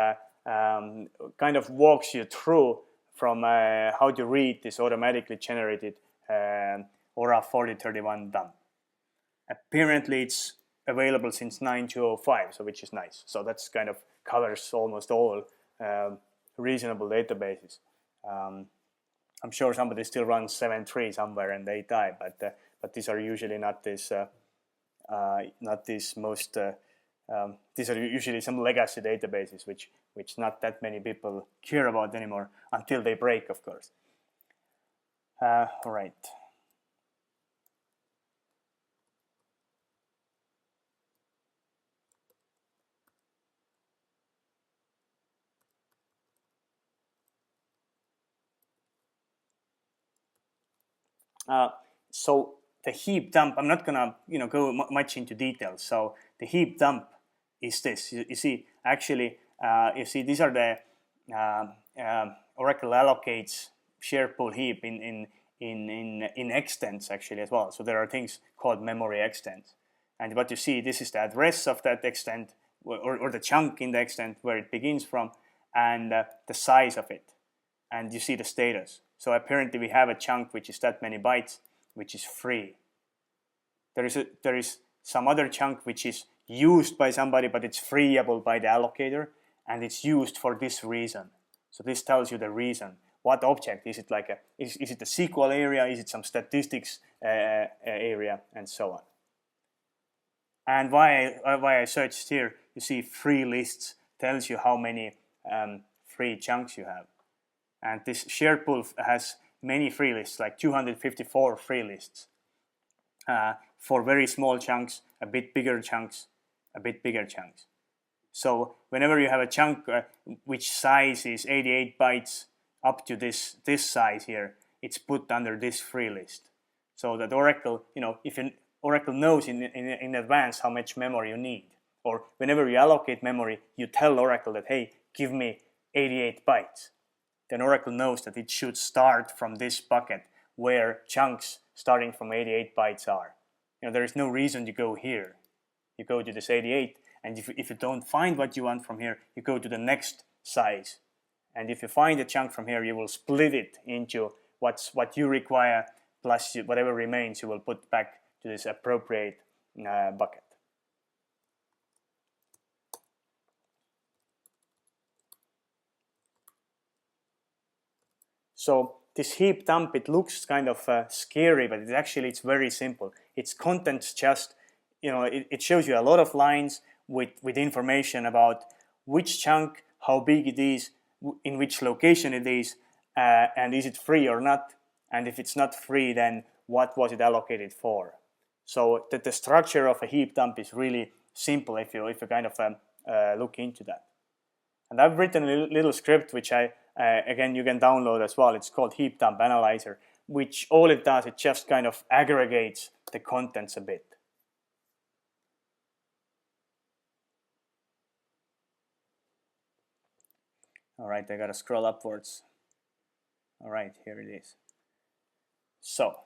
kind of walks you through from how to read this automatically generated ORA-4031 dump. Apparently, it's available since 9205, so which is nice. So that's kind of covers almost all reasonable databases. I'm sure somebody still runs 7.3 somewhere and they die, but these are usually not this most. These are usually some legacy databases which not that many people care about anymore until they break, of course. All right. So the heap dump, I'm not gonna go much into details. So the heap dump is this. You see, actually, you see these are the Oracle allocates shared pool heap in extents actually as well. So there are things called memory extents, and what you see, this is the address of that extent or the chunk in the extent where it begins from, and the size of it, and you see the status. So apparently we have a chunk which is that many bytes, which is free. There is some other chunk which is used by somebody, but it's freeable by the allocator, and it's used for this reason. So this tells you the reason. What object is it? Like is it a SQL area? Is it some statistics area, and so on. And why I searched here, you see free lists tells you how many free chunks you have. And this shared pool has many free lists, like 254 free lists for very small chunks, a bit bigger chunks, a bit bigger chunks. So whenever you have a chunk which size is 88 bytes up to this size here, it's put under this free list. So that Oracle, if Oracle knows in advance how much memory you need, or whenever you allocate memory, you tell Oracle that, hey, give me 88 bytes. Then Oracle knows that it should start from this bucket where chunks starting from 88 bytes are. There is no reason to go here. You go to this 88, and if you don't find what you want from here, you go to the next size. And if you find a chunk from here, you will split it into what you require plus whatever remains you will put back to this appropriate bucket. So this heap dump, it looks kind of scary, but it's very simple. Its contents just, it shows you a lot of lines with information about which chunk, how big it is, in which location it is, and is it free or not? And if it's not free, then what was it allocated for? So the structure of a heap dump is really simple if you kind of look into that. And I've written a little script which again, you can download as well. It's called Heap Dump Analyzer, which all it does, it just kind of aggregates the contents a bit. All right, I gotta scroll upwards. All right, here it is. So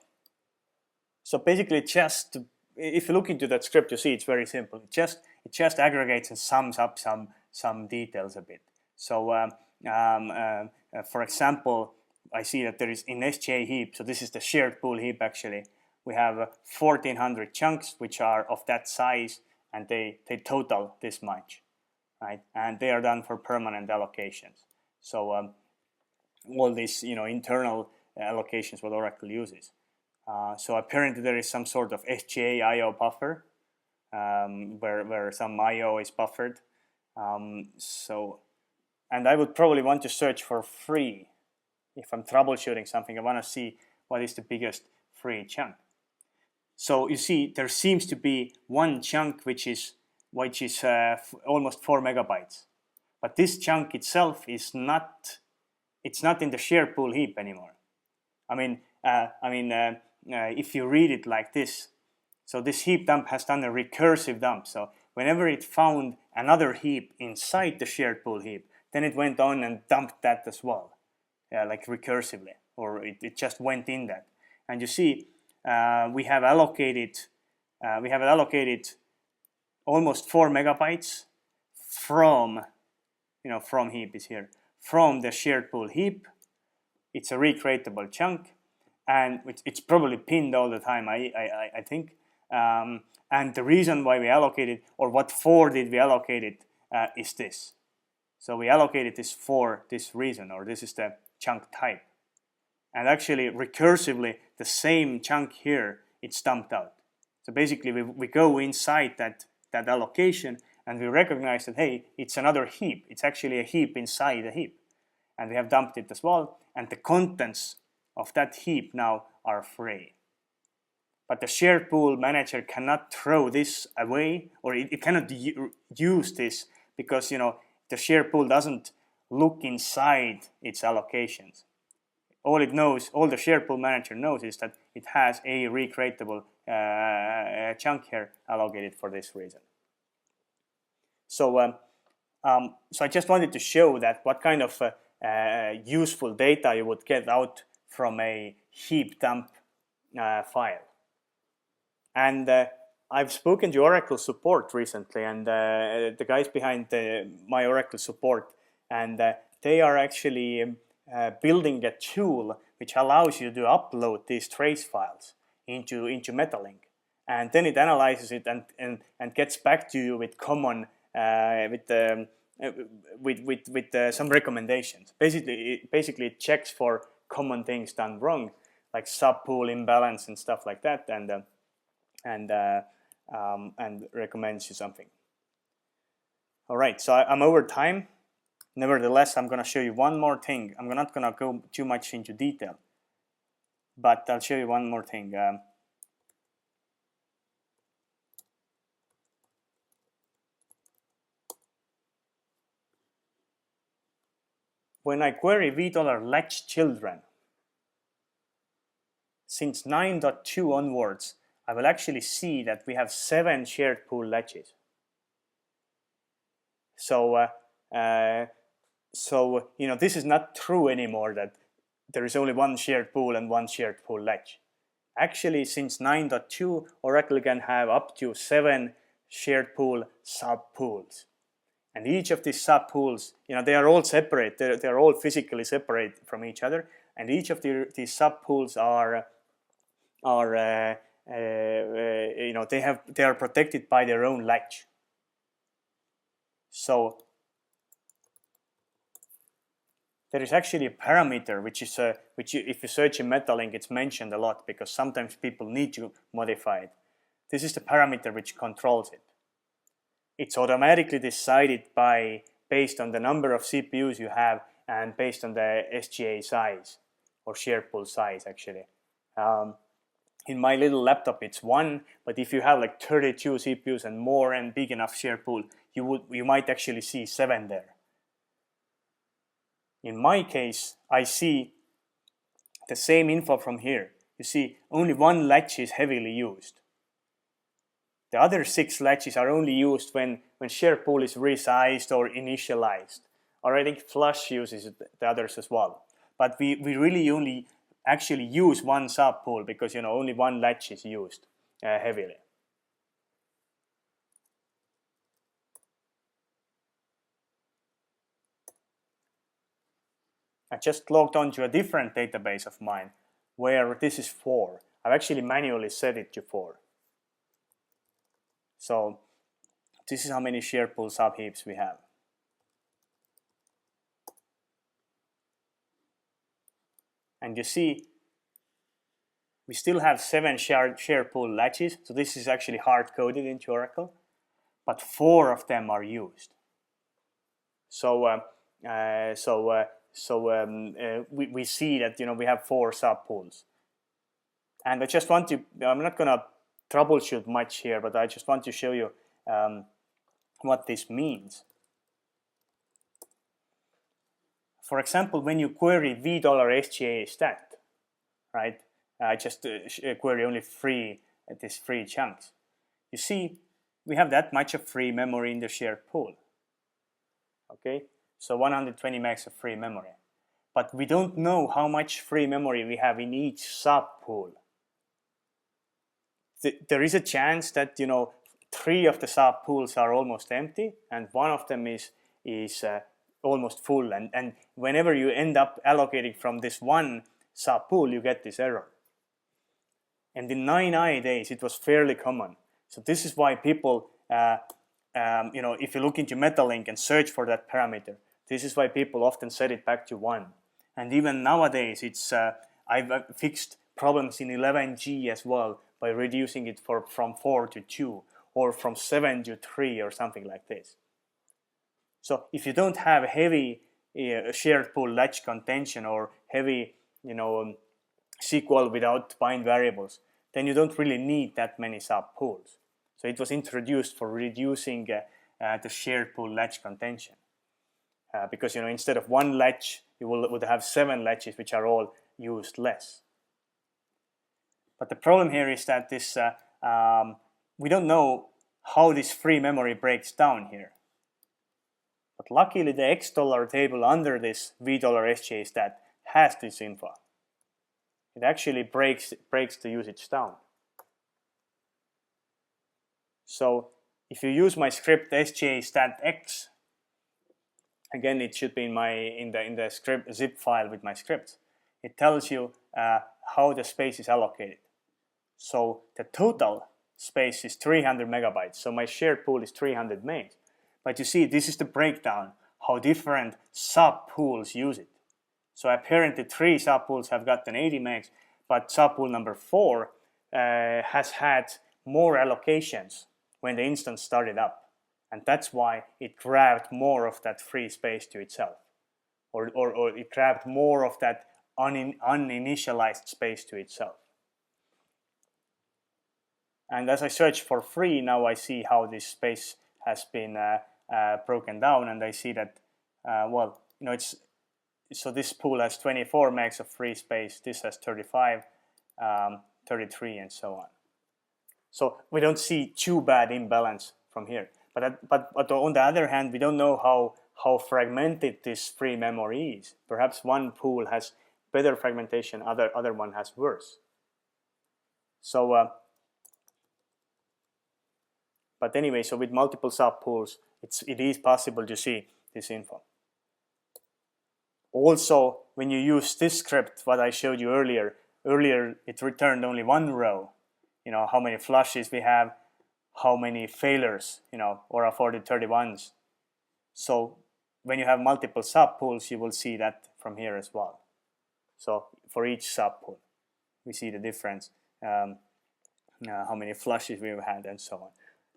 basically, just if you look into that script, you see it's very simple. It just aggregates and sums up some details a bit. So for example, I see that there is in SGA heap, so this is the shared pool heap actually, we have 1,400 chunks which are of that size, and they total this much, right? And they are done for permanent allocations. So all these internal allocations what Oracle uses. So apparently there is some sort of SGA I/O buffer where some I/O is buffered. And I would probably want to search for free if I'm troubleshooting something. I want to see what is the biggest free chunk. So you see, there seems to be one chunk which is almost 4 megabytes, but this chunk itself is not. It's not in the shared pool heap anymore. If you read it like this, so this heap dump has done a recursive dump. So whenever it found another heap inside the shared pool heap, then it went on and dumped that as well, like recursively, or it just went in that. And you see, we have allocated almost 4 megabytes from heap is here, from the shared pool heap. It's a recreatable chunk, and it's probably pinned all the time, I think. And the reason why we allocated, or what for did we allocate it, is this. So we allocated this for this reason, or this is the chunk type. And actually, recursively, the same chunk here, it's dumped out. So basically, we go inside that allocation, and we recognize that, hey, it's another heap. It's actually a heap inside a heap. And we have dumped it as well. And the contents of that heap now are free. But the shared pool manager cannot throw this away, or it cannot use this, because the shared pool doesn't look inside its allocations. All the shared pool manager knows is that it has a recreatable chunk here allocated for this reason. So I just wanted to show that what kind of useful data you would get out from a heap dump file. And I've spoken to Oracle support recently, and the guys behind my Oracle support, and they are actually building a tool which allows you to upload these trace files into Metalink, and then it analyzes it and gets back to you with common with some recommendations. Basically, it checks for common things done wrong, like subpool imbalance and stuff like that, and recommends you something. All right, so I'm over time. Nevertheless, I'm going to show you one more thing. I'm not going to go too much into detail, but I'll show you one more thing. When I query $latch children, since 9.2 onwards, I will actually see that we have 7 shared pool latches. So this is not true anymore, that there is only one shared pool and one shared pool latch. Actually, since 9.2, Oracle can have up to 7 shared pool subpools. And each of these subpools, they are all separate. They're all physically separate from each other. And each of these subpools they are protected by their own latch. So there is actually a parameter which if you search in Metalink, it's mentioned a lot because sometimes people need to modify it. This is the parameter which controls it. It's automatically decided based on the number of CPUs you have and based on the SGA size, or shared pool size actually. In my little laptop it's 1, but if you have like 32 CPUs and more and big enough shared pool, you might actually see 7 there. In my case, I see the same info from here. You see, only 1 latch is heavily used. The other 6 latches are only used when shared pool is resized or initialized. Or I think flush uses the others as well. But we really only actually use 1 subpool because only 1 latch is used heavily. I just logged onto a different database of mine where this is 4. I've actually manually set it to 4. So this is how many shared pool subheaps we have. And you see, we still have 7 shared pool latches. So this is actually hard-coded into Oracle, but 4 of them are used. So we see that we have 4 subpools. And I just want to, I'm not going to troubleshoot much here, but I just want to show you what this means. For example, when you query $SGA stat, right? I just query only these free chunks. You see, we have that much of free memory in the shared pool. Okay, so 120 megs of free memory. But we don't know how much free memory we have in each subpool. There is a chance that 3 of the subpools are almost empty, and 1 of them is almost full. And whenever you end up allocating from this one subpool, you get this error. And in 9i days, it was fairly common. So this is why people, if you look into Metalink and search for that parameter, this is why people often set it back to 1. And even nowadays, I've fixed problems in 11G as well by reducing it from 4 to 2 or from 7 to 3 or something like this. So if you don't have heavy shared pool latch contention or heavy SQL without bind variables, then you don't really need that many subpools. So it was introduced for reducing the shared pool latch contention. Because instead of 1 latch, you would have 7 latches, which are all used less. But the problem here is that this we don't know how this free memory breaks down here. But luckily, the $X table under this $SGA stat has this info. It actually breaks the usage down. So if you use my script SGA stat X, again it should be in the script zip file with my scripts. It tells you how the space is allocated. So the total space is 300 megabytes. So my shared pool is 300 megs. But you see, this is the breakdown, how different subpools use it. So apparently 3 subpools have gotten 80 megs, but subpool number 4 has had more allocations when the instance started up. And that's why it grabbed more of that free space to itself. Or it grabbed more of that uninitialized space to itself. And as I search for free, now I see how this space has been broken down, and I see that, so this pool has 24 megs of free space, this has 35, 33, and so on. So we don't see too bad imbalance from here. But on the other hand, we don't know how fragmented this free memory is. Perhaps one pool has better fragmentation, other one has worse. So, but anyway, so with multiple subpools, it is possible to see this info. Also, when you use this script, what I showed you earlier it returned only 1 row. How many flushes we have, how many failures, ORA-4031s. So when you have multiple subpools, you will see that from here as well. So for each subpool, we see the difference, how many flushes we've had, and so on.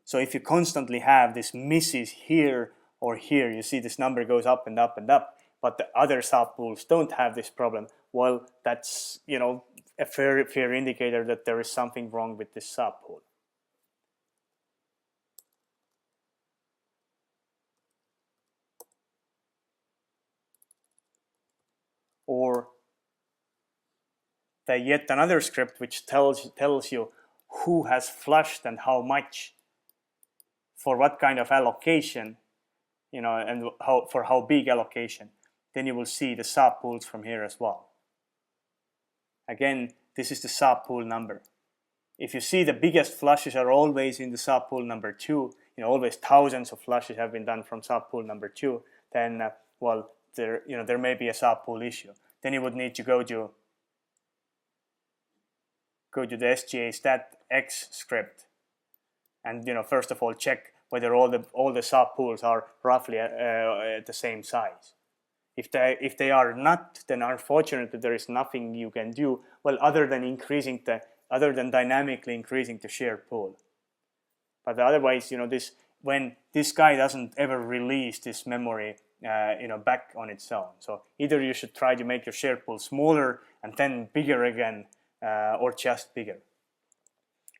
So if you constantly have this misses here or here, you see this number goes up and up and up, but the other subpools don't have this problem. Well, that's a fair indicator that there is something wrong with this subpool. Or yet another script which tells you who has flushed and how much, for what kind of allocation, and for how big allocation. Then you will see the subpools from here as well. Again, this is the subpool number. If you see the biggest flushes are always in the subpool number 2, always thousands of flushes have been done from subpool number 2, then there may be a subpool issue. Then you would need to go to the SGA stat X script, and first of all check whether all the subpools are roughly at the same size. If they are not, then unfortunately there is nothing you can do other than dynamically increasing the shared pool. But otherwise, when this guy doesn't ever release this memory, back on its own. So either you should try to make your shared pool smaller and then bigger again, or just bigger.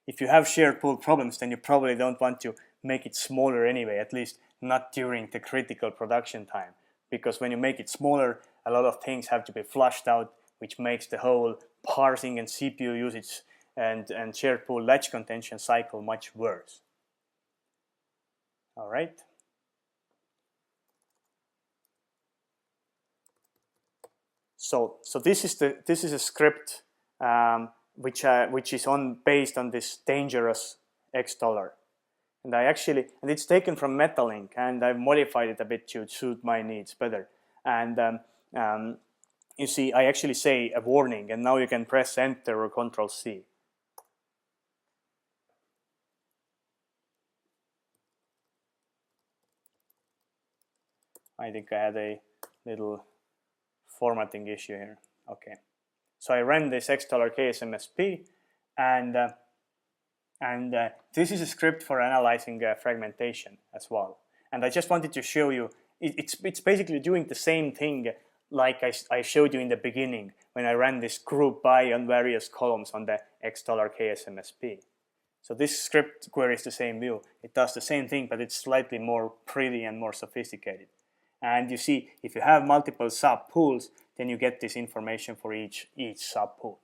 If you have shared pool problems, then you probably don't want to make it smaller anyway, at least not during the critical production time. Because when you make it smaller, a lot of things have to be flushed out, which makes the whole parsing and CPU usage and shared pool latch contention cycle much worse. All right. So this is a script which is based on this dangerous $, and and it's taken from Metalink, and I've modified it a bit to suit my needs better. And you see, I actually say a warning, and now you can press Enter or Control C. I think I had a little formatting issue here. Okay, so I ran this X KSMSP, and this is a script for analyzing fragmentation as well. And I just wanted to show you, it's basically doing the same thing like I showed you in the beginning when I ran this group by on various columns on the X KSMSP. So this script queries the same view. It does the same thing, but it's slightly more pretty and more sophisticated. And you see, if you have multiple subpools, then you get this information for each subpool.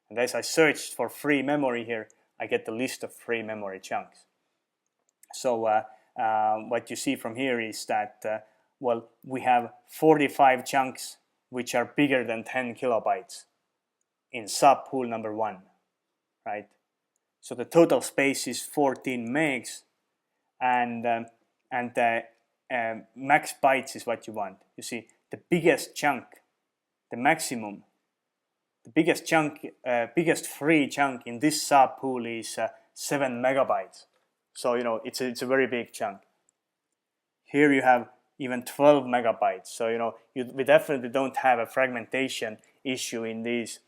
And as I searched for free memory here, I get the list of free memory chunks. So what you see from here is that, well, we have 45 chunks which are bigger than 10 kilobytes in subpool number 1, right? So the total space is 14 megs, and the max bytes is what you want. You see, the biggest chunk, the maximum, the biggest chunk, biggest free chunk in this subpool is 7 megabytes. So you know it's a very big chunk. Here you have even 12 megabytes. So you know we definitely don't have a fragmentation issue in these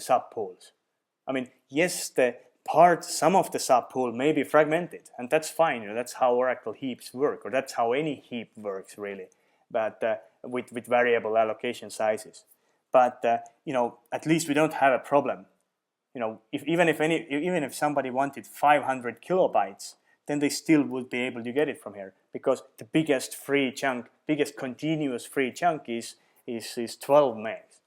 subpools. I mean, yes, some of the subpool may be fragmented, and that's fine. You know, that's how Oracle heaps work, or that's how any heap works, really. But with variable allocation sizes. But you know, at least we don't have a problem. You know, even if somebody wanted 500 kilobytes, then they still would be able to get it from here, because the biggest free chunk, biggest continuous free chunk is 12 megs.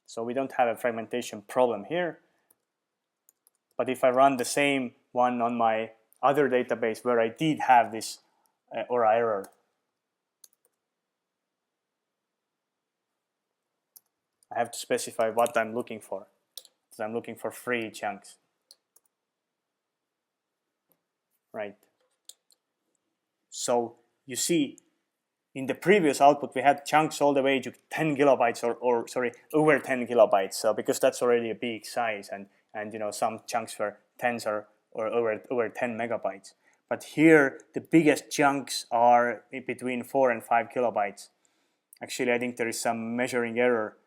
So we don't have a fragmentation problem here. But if I run the same one on my other database where I did have this ORA error, I have to specify what I'm looking for. So I'm looking for free chunks. Right. So you see, in the previous output, we had chunks all the way to 10 kilobytes or sorry, over 10 kilobytes. So because that's already a big size, and you know, some chunks were tens or over 10 megabytes. But here, the biggest chunks are between 4 and 5 kilobytes. Actually, I think there is some measuring error,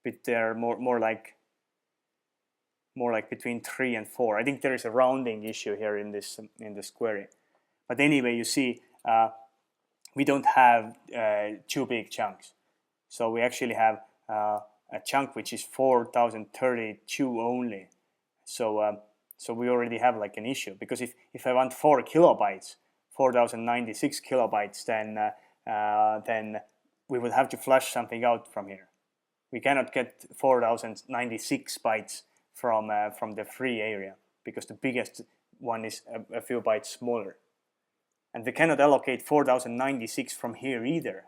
but they're more like between 3 and 4. I think there is a rounding issue here in this query. But anyway, you see, we don't have two big chunks. So we actually have a chunk which is 4032 only. So we already have like an issue, because if I want 4 kilobytes, 4096 kilobytes, then we would have to flush something out from here. We cannot get 4096 bytes from the free area, because the biggest one is a few bytes smaller. And we cannot allocate 4096 from here either,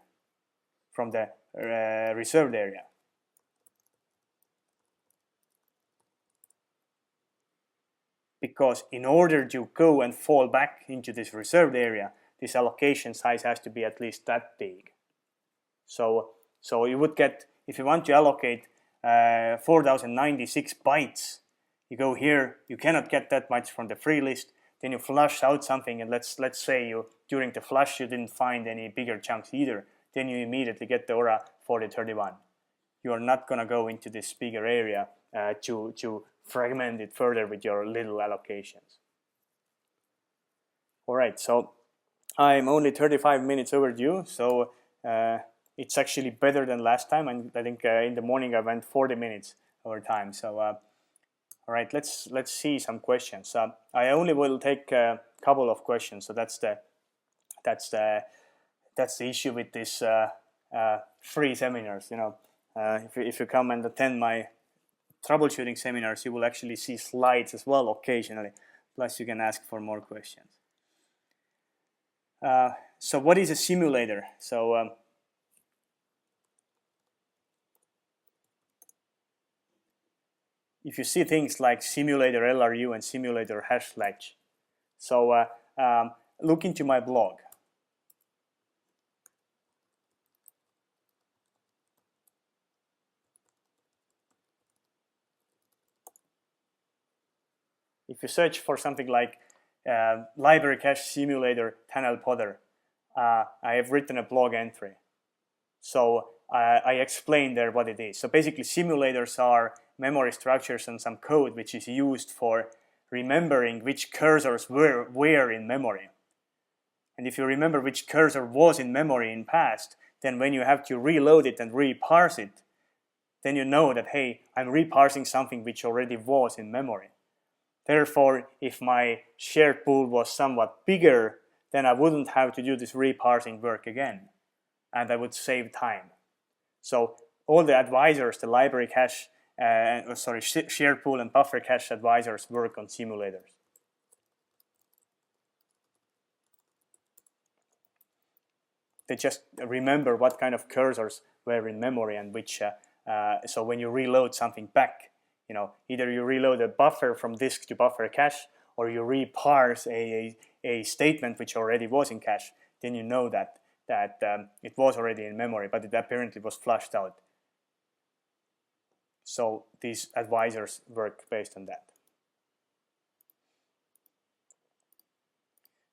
from the reserved area. Because in order to go and fall back into this reserved area, this allocation size has to be at least that big. So you would get, if you want to allocate 4096 bytes, you go here, you cannot get that much from the free list, then you flush out something, and let's say during the flush you didn't find any bigger chunks either, then you immediately get the ORA-4031. You are not going to go into this bigger area to fragment it further with your little allocations. All right, so I'm only 35 minutes overdue, so it's actually better than last time, and I think in the morning I went 40 minutes over time. So all right, let's see some questions. I only will take a couple of questions. So that's the issue with this free seminars. If you come and attend my troubleshooting seminars, you will actually see slides as well occasionally. Plus, you can ask for more questions. So what is a simulator? So if you see things like simulator LRU and simulator hash ledge, so look into my blog. If you search for something like library cache simulator tunnel podder, I have written a blog entry. So I explain there what it is. So basically simulators are memory structures and some code which is used for remembering which cursors were in memory. And if you remember which cursor was in memory in past, then when you have to reload it and reparse it, then you know that, hey, I'm reparsing something which already was in memory. Therefore, if my shared pool was somewhat bigger, then I wouldn't have to do this reparsing work again, and I would save time. So all the advisors, the library cache, shared pool and buffer cache advisors work on simulators. They just remember what kind of cursors were in memory and which. So when you reload something back, either you reload a buffer from disk to buffer cache, or you reparse a statement which already was in cache, then you know that it was already in memory, but it apparently was flushed out. So these advisors work based on that.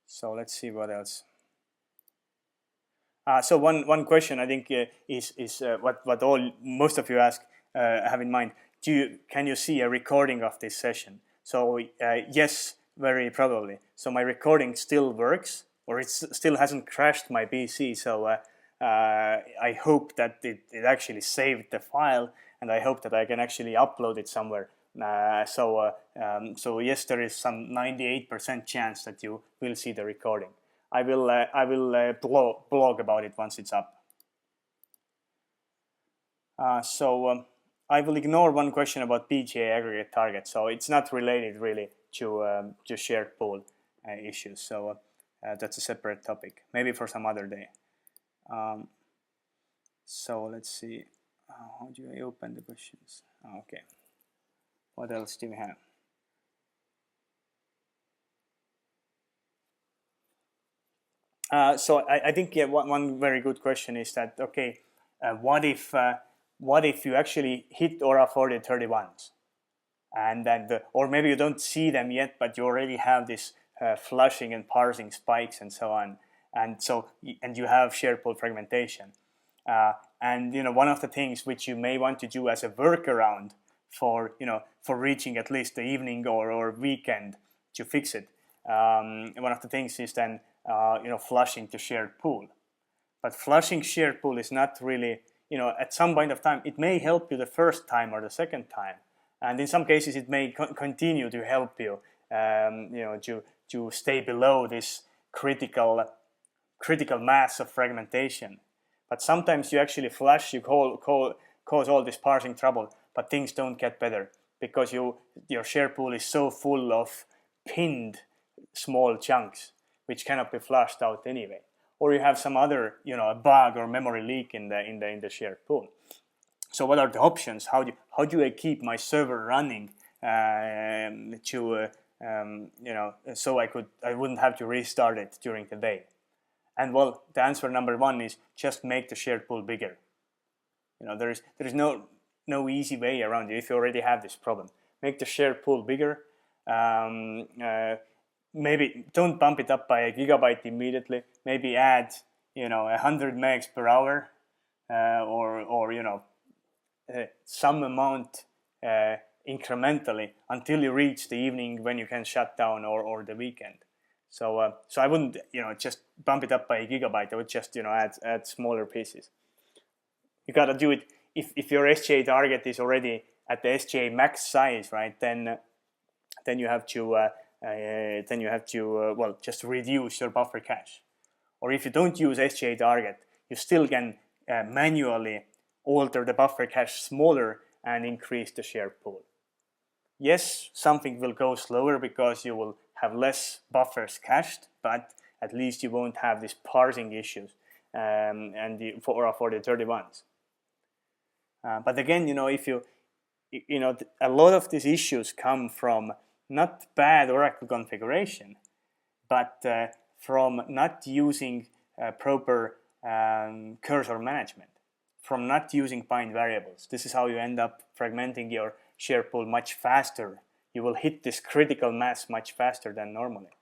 So let's see what else. So one question I think is what most of you ask, have in mind. Can you see a recording of this session? So yes, very probably. So my recording still works, or it still hasn't crashed my PC. So I hope that it actually saved the file, and I hope that I can actually upload it somewhere. So yes, there is some 98% chance that you will see the recording. I will blog about it once it's up. I will ignore one question about PGA aggregate target. So it's not related really to shared pool issues. So that's a separate topic, maybe for some other day. So let's see. How do I open the questions? Okay. What else do we have? So I think one very good question is that, okay, what if you actually hit ORA-4031s, and then or maybe you don't see them yet, but you already have this flushing and parsing spikes and so on, and you have shared pool fragmentation, and one of the things which you may want to do as a workaround for reaching at least the evening or weekend to fix it, one of the things is then flushing to shared pool. But flushing shared pool is not really, at some point of time, it may help you the first time or the second time. And in some cases, it may continue to help you, to stay below this critical mass of fragmentation. But sometimes you actually flush, you cause all this parsing trouble, but things don't get better because your shared pool is so full of pinned small chunks which cannot be flushed out anyway, or you have some other a bug or memory leak in the shared pool. So what are the options? How do I keep my server running so I wouldn't have to restart it during the day? And well, the answer number one is just make the shared pool bigger. There is no easy way around it if you already have this problem. Make the shared pool bigger. Maybe don't bump it up by a gigabyte immediately. Maybe add 100 megs per hour, or some amount incrementally until you reach the evening when you can shut down, or the weekend. So I wouldn't just bump it up by a gigabyte. I would just add smaller pieces. you got to do it if your SGA target is already at the SGA max size, right? Then you have to well, just reduce your buffer cache. Or if you don't use SGA target, you still can manually alter the buffer cache smaller and increase the shared pool. Yes, something will go slower because you will have less buffers cached, but at least you won't have these parsing issues for the 31s. But again, if a lot of these issues come from not bad Oracle configuration, but from not using proper cursor management, from not using bind variables. This is how you end up fragmenting your shared pool much faster. You will hit this critical mass much faster than normally.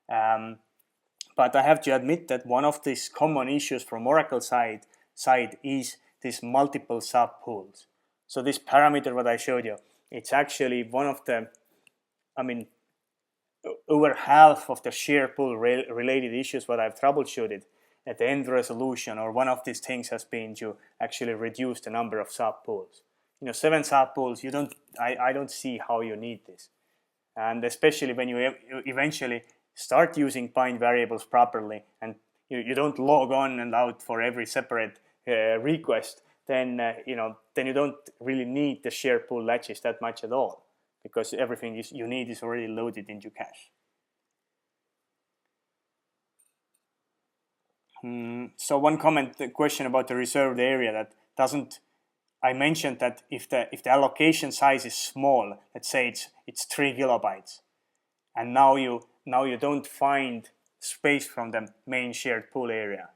But I have to admit that one of these common issues from Oracle side is these multiple subpools. So this parameter what I showed you, it's actually one of the, over half of the shared pool related issues what I've troubleshooted at the end resolution, or one of these things has been to actually reduce the number of subpools. 7 subpools, I don't see how you need this. And especially when you eventually start using bind variables properly and you don't log on and out for every separate request, then you don't really need the shared pool latches that much at all, because everything you need is already loaded into cache. So one question about the reserved area that doesn't. I mentioned that if the allocation size is small, let's say it's 3 kilobytes, and now you don't find space from the main shared pool area,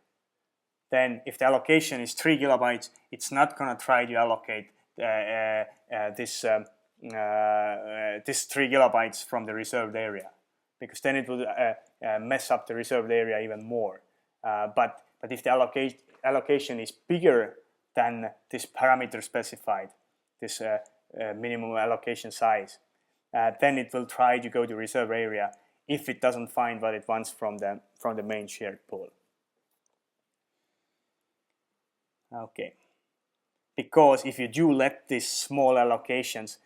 then if the allocation is 3 kilobytes, it's not going to try to allocate this 3 kilobytes from the reserved area, because then it would mess up the reserved area even more. But if the allocation is bigger than this parameter specified, this minimum allocation size, then it will try to go to reserve area if it doesn't find what it wants from the main shared pool. Okay, because if you do let these small allocations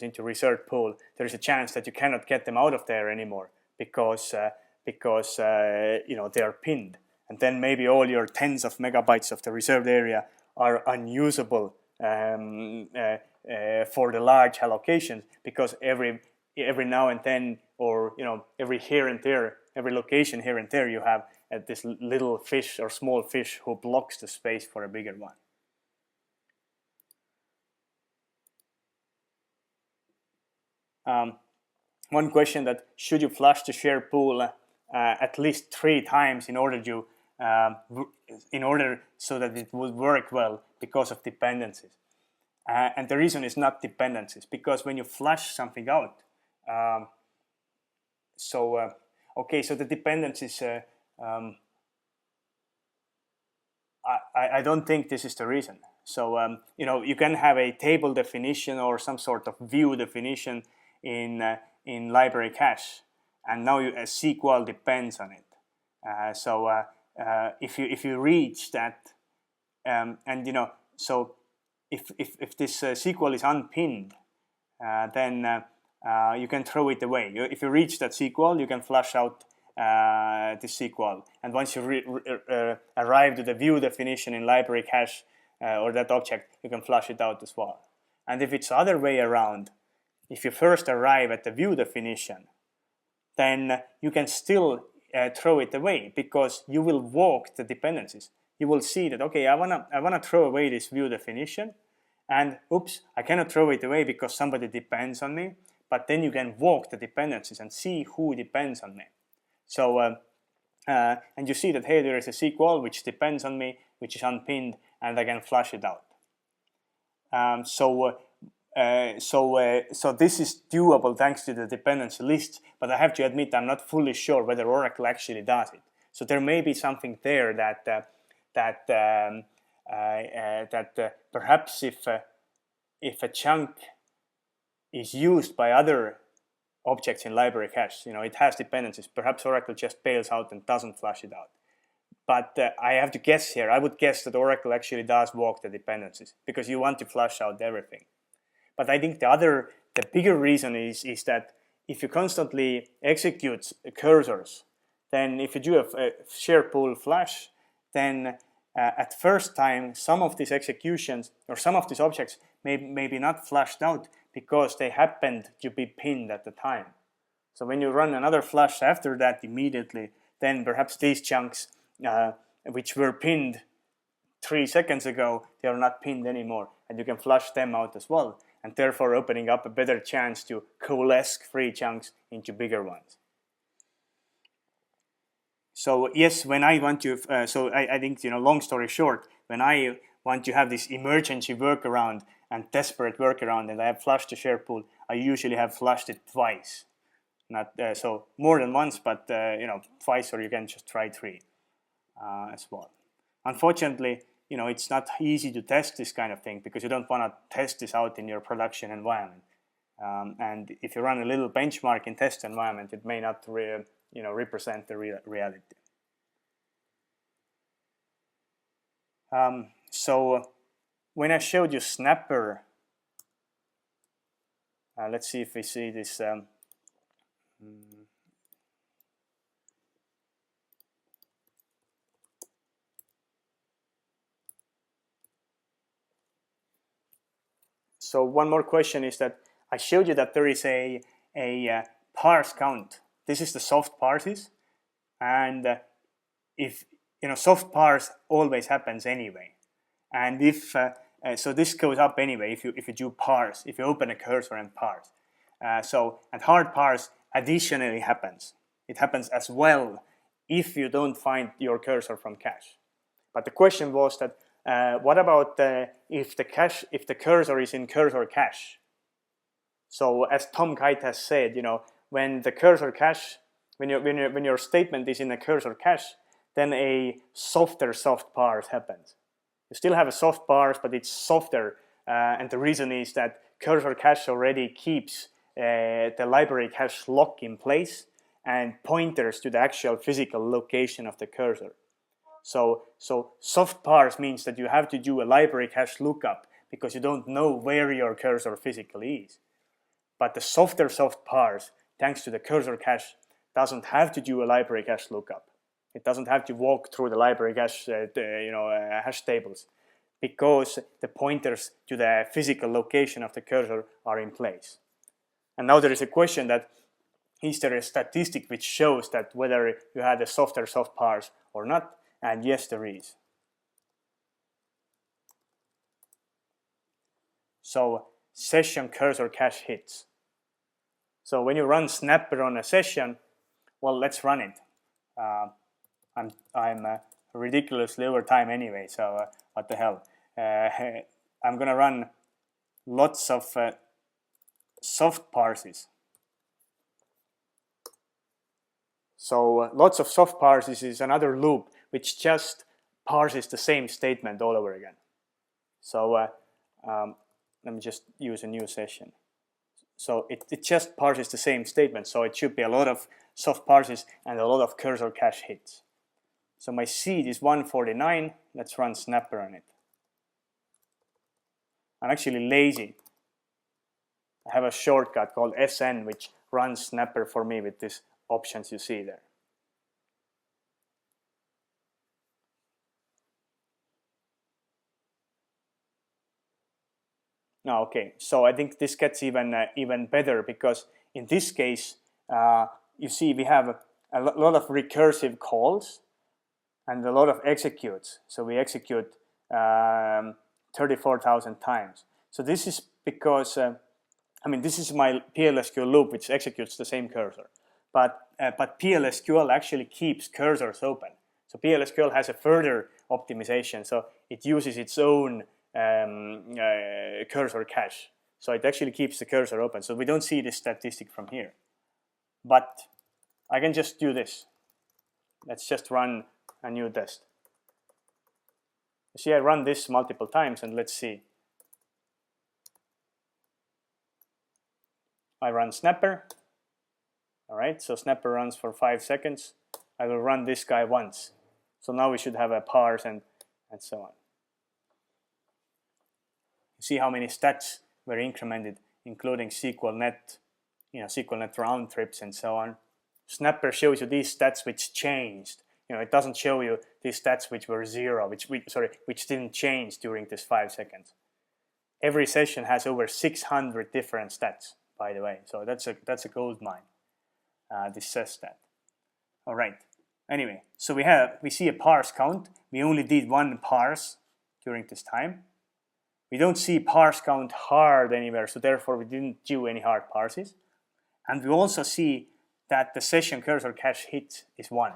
into reserved pool, there is a chance that you cannot get them out of there anymore because they are pinned. And then maybe all your tens of megabytes of the reserved area are unusable for the large allocations, because every now and then, or every here and there, every location here and there, you have this little fish or small fish who blocks the space for a bigger one. One question that should you flush the shared pool at least 3 times in order so that it would work well because of dependencies. And the reason is not dependencies, because when you flush something out, so the dependencies, I don't think this is the reason. So you can have a table definition or some sort of view definition in library cache, and now a SQL depends on it. If you reach that, so if this SQL is unpinned, then you can throw it away. If you reach that SQL, you can flush out the SQL, and once you arrive to the view definition in library cache or that object, you can flush it out as well. And if it's the other way around, if you first arrive at the view definition, then you can still throw it away, because you will walk the dependencies. You will see that, okay, I wanna throw away this view definition, and oops, I cannot throw it away because somebody depends on me. But then you can walk the dependencies and see who depends on me. So and you see that, hey, there is a SQL which depends on me, which is unpinned, and I can flush it out. So this is doable thanks to the dependency list, but I have to admit I'm not fully sure whether Oracle actually does it. So there may be something there that perhaps if a chunk is used by other objects in library cache, it has dependencies, perhaps Oracle just bails out and doesn't flush it out. But I have to guess here. I would guess that Oracle actually does walk the dependencies because you want to flush out everything. But I think the bigger reason is that if you constantly execute cursors, then if you do a shared pool flush, then at first time some of these executions or some of these objects may be not flushed out because they happened to be pinned at the time. So when you run another flush after that immediately, then perhaps these chunks which were pinned 3 seconds ago, they are not pinned anymore, and you can flush them out as well, and therefore opening up a better chance to coalesce free chunks into bigger ones. So yes, when I want to, I think, long story short, when I want to have this emergency workaround and desperate workaround, and I have flushed the shared pool, I usually have flushed it twice. Not so more than once, but twice, or you can just try 3 as well. Unfortunately, it's not easy to test this kind of thing because you don't want to test this out in your production environment. And if you run a little benchmark in test environment, it may not represent the reality. So when I showed you Snapper, let's see if we see this. So one more question is that I showed you that there is a parse count. This is the soft parses, and if soft parse always happens anyway, and if so this goes up anyway if you do parse, if you open a cursor and parse. And hard parse additionally happens. It happens as well if you don't find your cursor from cache. But the question was that what about if the cursor is in cursor cache? So as Tom Kite has said, when the cursor cache, when your statement is in a cursor cache, then a softer soft parse happens. You still have a soft parse, but it's softer, and the reason is that cursor cache already keeps the library cache lock in place and pointers to the actual physical location of the cursor. So soft parse means that you have to do a library cache lookup because you don't know where your cursor physically is. But the softer soft parse, thanks to the cursor cache, doesn't have to do a library cache lookup. It doesn't have to walk through the library cache, hash tables, because the pointers to the physical location of the cursor are in place. And now there is a question that is there a statistic which shows that whether you had a softer soft parse or not? And yes, there is. So session cursor cache hits. So when you run Snapper on a session, well, let's run it. I'm ridiculously over time anyway, so what the hell. I'm gonna run lots of soft parses. So lots of soft parses is another loop which just parses the same statement all over again. So let me just use a new session. So it just parses the same statement, so it should be a lot of soft parses and a lot of cursor cache hits. So my seed is 149. Let's run Snapper on it. I'm actually lazy. I have a shortcut called SN which runs Snapper for me with these options you see there. No, okay, so I think this gets even better because in this case, you see we have a lot of recursive calls and a lot of executes. So we execute 34,000 times. So this is because, this is my PLSQL loop which executes the same cursor. But PLSQL actually keeps cursors open. So PLSQL has a further optimization. So it uses its own cursor cache. So it actually keeps the cursor open. So we don't see this statistic from here. But I can just do this. Let's just run a new test. You see, I run this multiple times, and let's see. I run Snapper. All right, so Snapper runs for 5 seconds. I will run this guy once. So now we should have a parse and so on. See how many stats were incremented, including SQLnet, SQLnet round trips and so on. Snapper shows you these stats which changed. It doesn't show you these stats which were zero, which didn't change during this 5 seconds. Every session has over 600 different stats, by the way. So that's a gold mine. This says that. All right. Anyway, so we see a parse count. We only did one parse during this time. We don't see parse count hard anywhere, so therefore we didn't do any hard parses. And we also see that the session cursor cache hit is 1.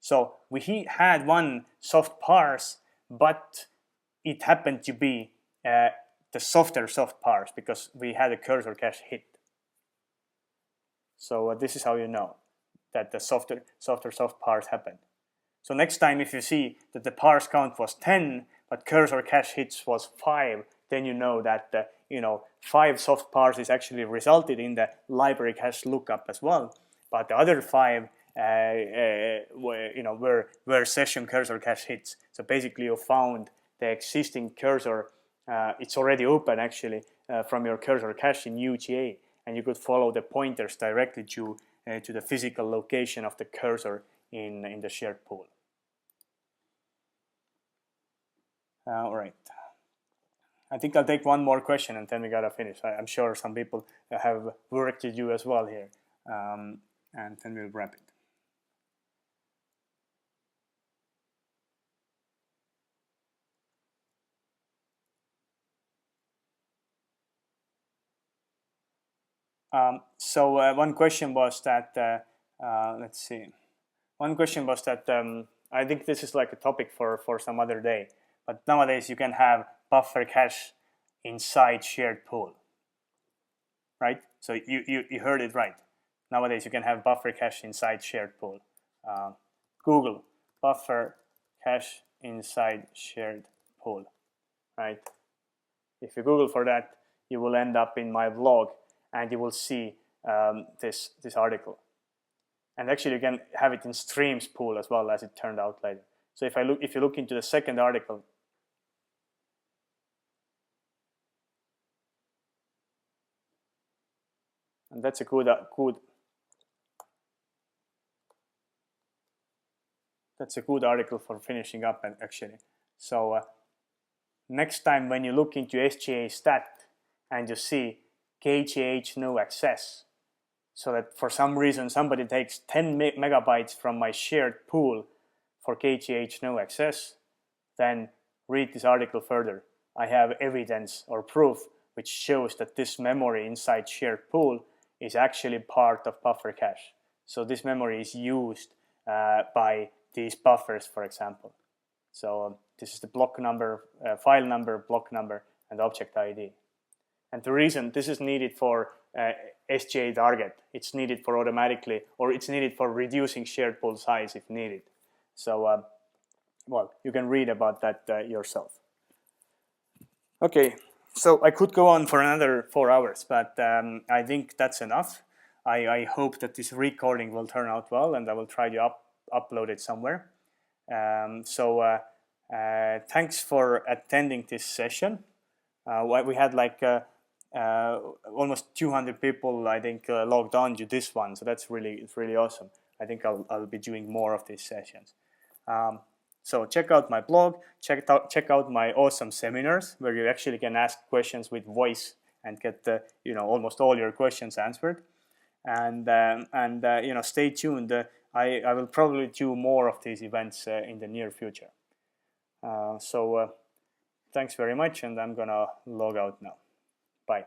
So we had one soft parse, but it happened to be the softer soft parse because we had a cursor cache hit. So this is how you know that the softer soft parse happened. So next time if you see that the parse count was 10, but cursor cache hits was 5, then you know that 5 soft parses actually resulted in the library cache lookup as well. But the other 5 were session cursor cache hits. So basically you found the existing cursor, it's already open actually from your cursor cache in UGA, and you could follow the pointers directly to the physical location of the cursor in the shared pool. All right. I think I'll take one more question and then we gotta finish. I'm sure some people have work to do as well here, and then we'll wrap it. One question was that, let's see. One question was that, I think this is like a topic for some other day, but nowadays you can have buffer cache inside shared pool, right? So you heard it right. Nowadays you can have buffer cache inside shared pool. Google buffer cache inside shared pool, right? If you Google for that, you will end up in my blog and you will see this article. And actually you can have it in streams pool as well, as it turned out later. So if you look into the second article, and that's a good article for finishing up actually. So next time when you look into SGA stat and you see KGH no access, so that for some reason somebody takes 10 megabytes from my shared pool for KGH no access, then read this article further. I have evidence or proof which shows that this memory inside shared pool is actually part of buffer cache. So this memory is used by these buffers, for example. So this is the block number, file number, block number, and object ID. And the reason this is needed for SGA target, it's needed for automatically, or it's needed for reducing shared pool size if needed. So, well, you can read about that yourself. Okay, so I could go on for another 4 hours, but I think that's enough. I hope that this recording will turn out well, and I will try to upload it somewhere. Thanks for attending this session. We had like almost 200 people, I think, logged on to this one, so it's really awesome. I think I'll be doing more of these sessions. So check out my blog, check out my awesome seminars where you actually can ask questions with voice and get almost all your questions answered. And stay tuned. I will probably do more of these events in the near future. Thanks very much, and I'm gonna log out now. Bye.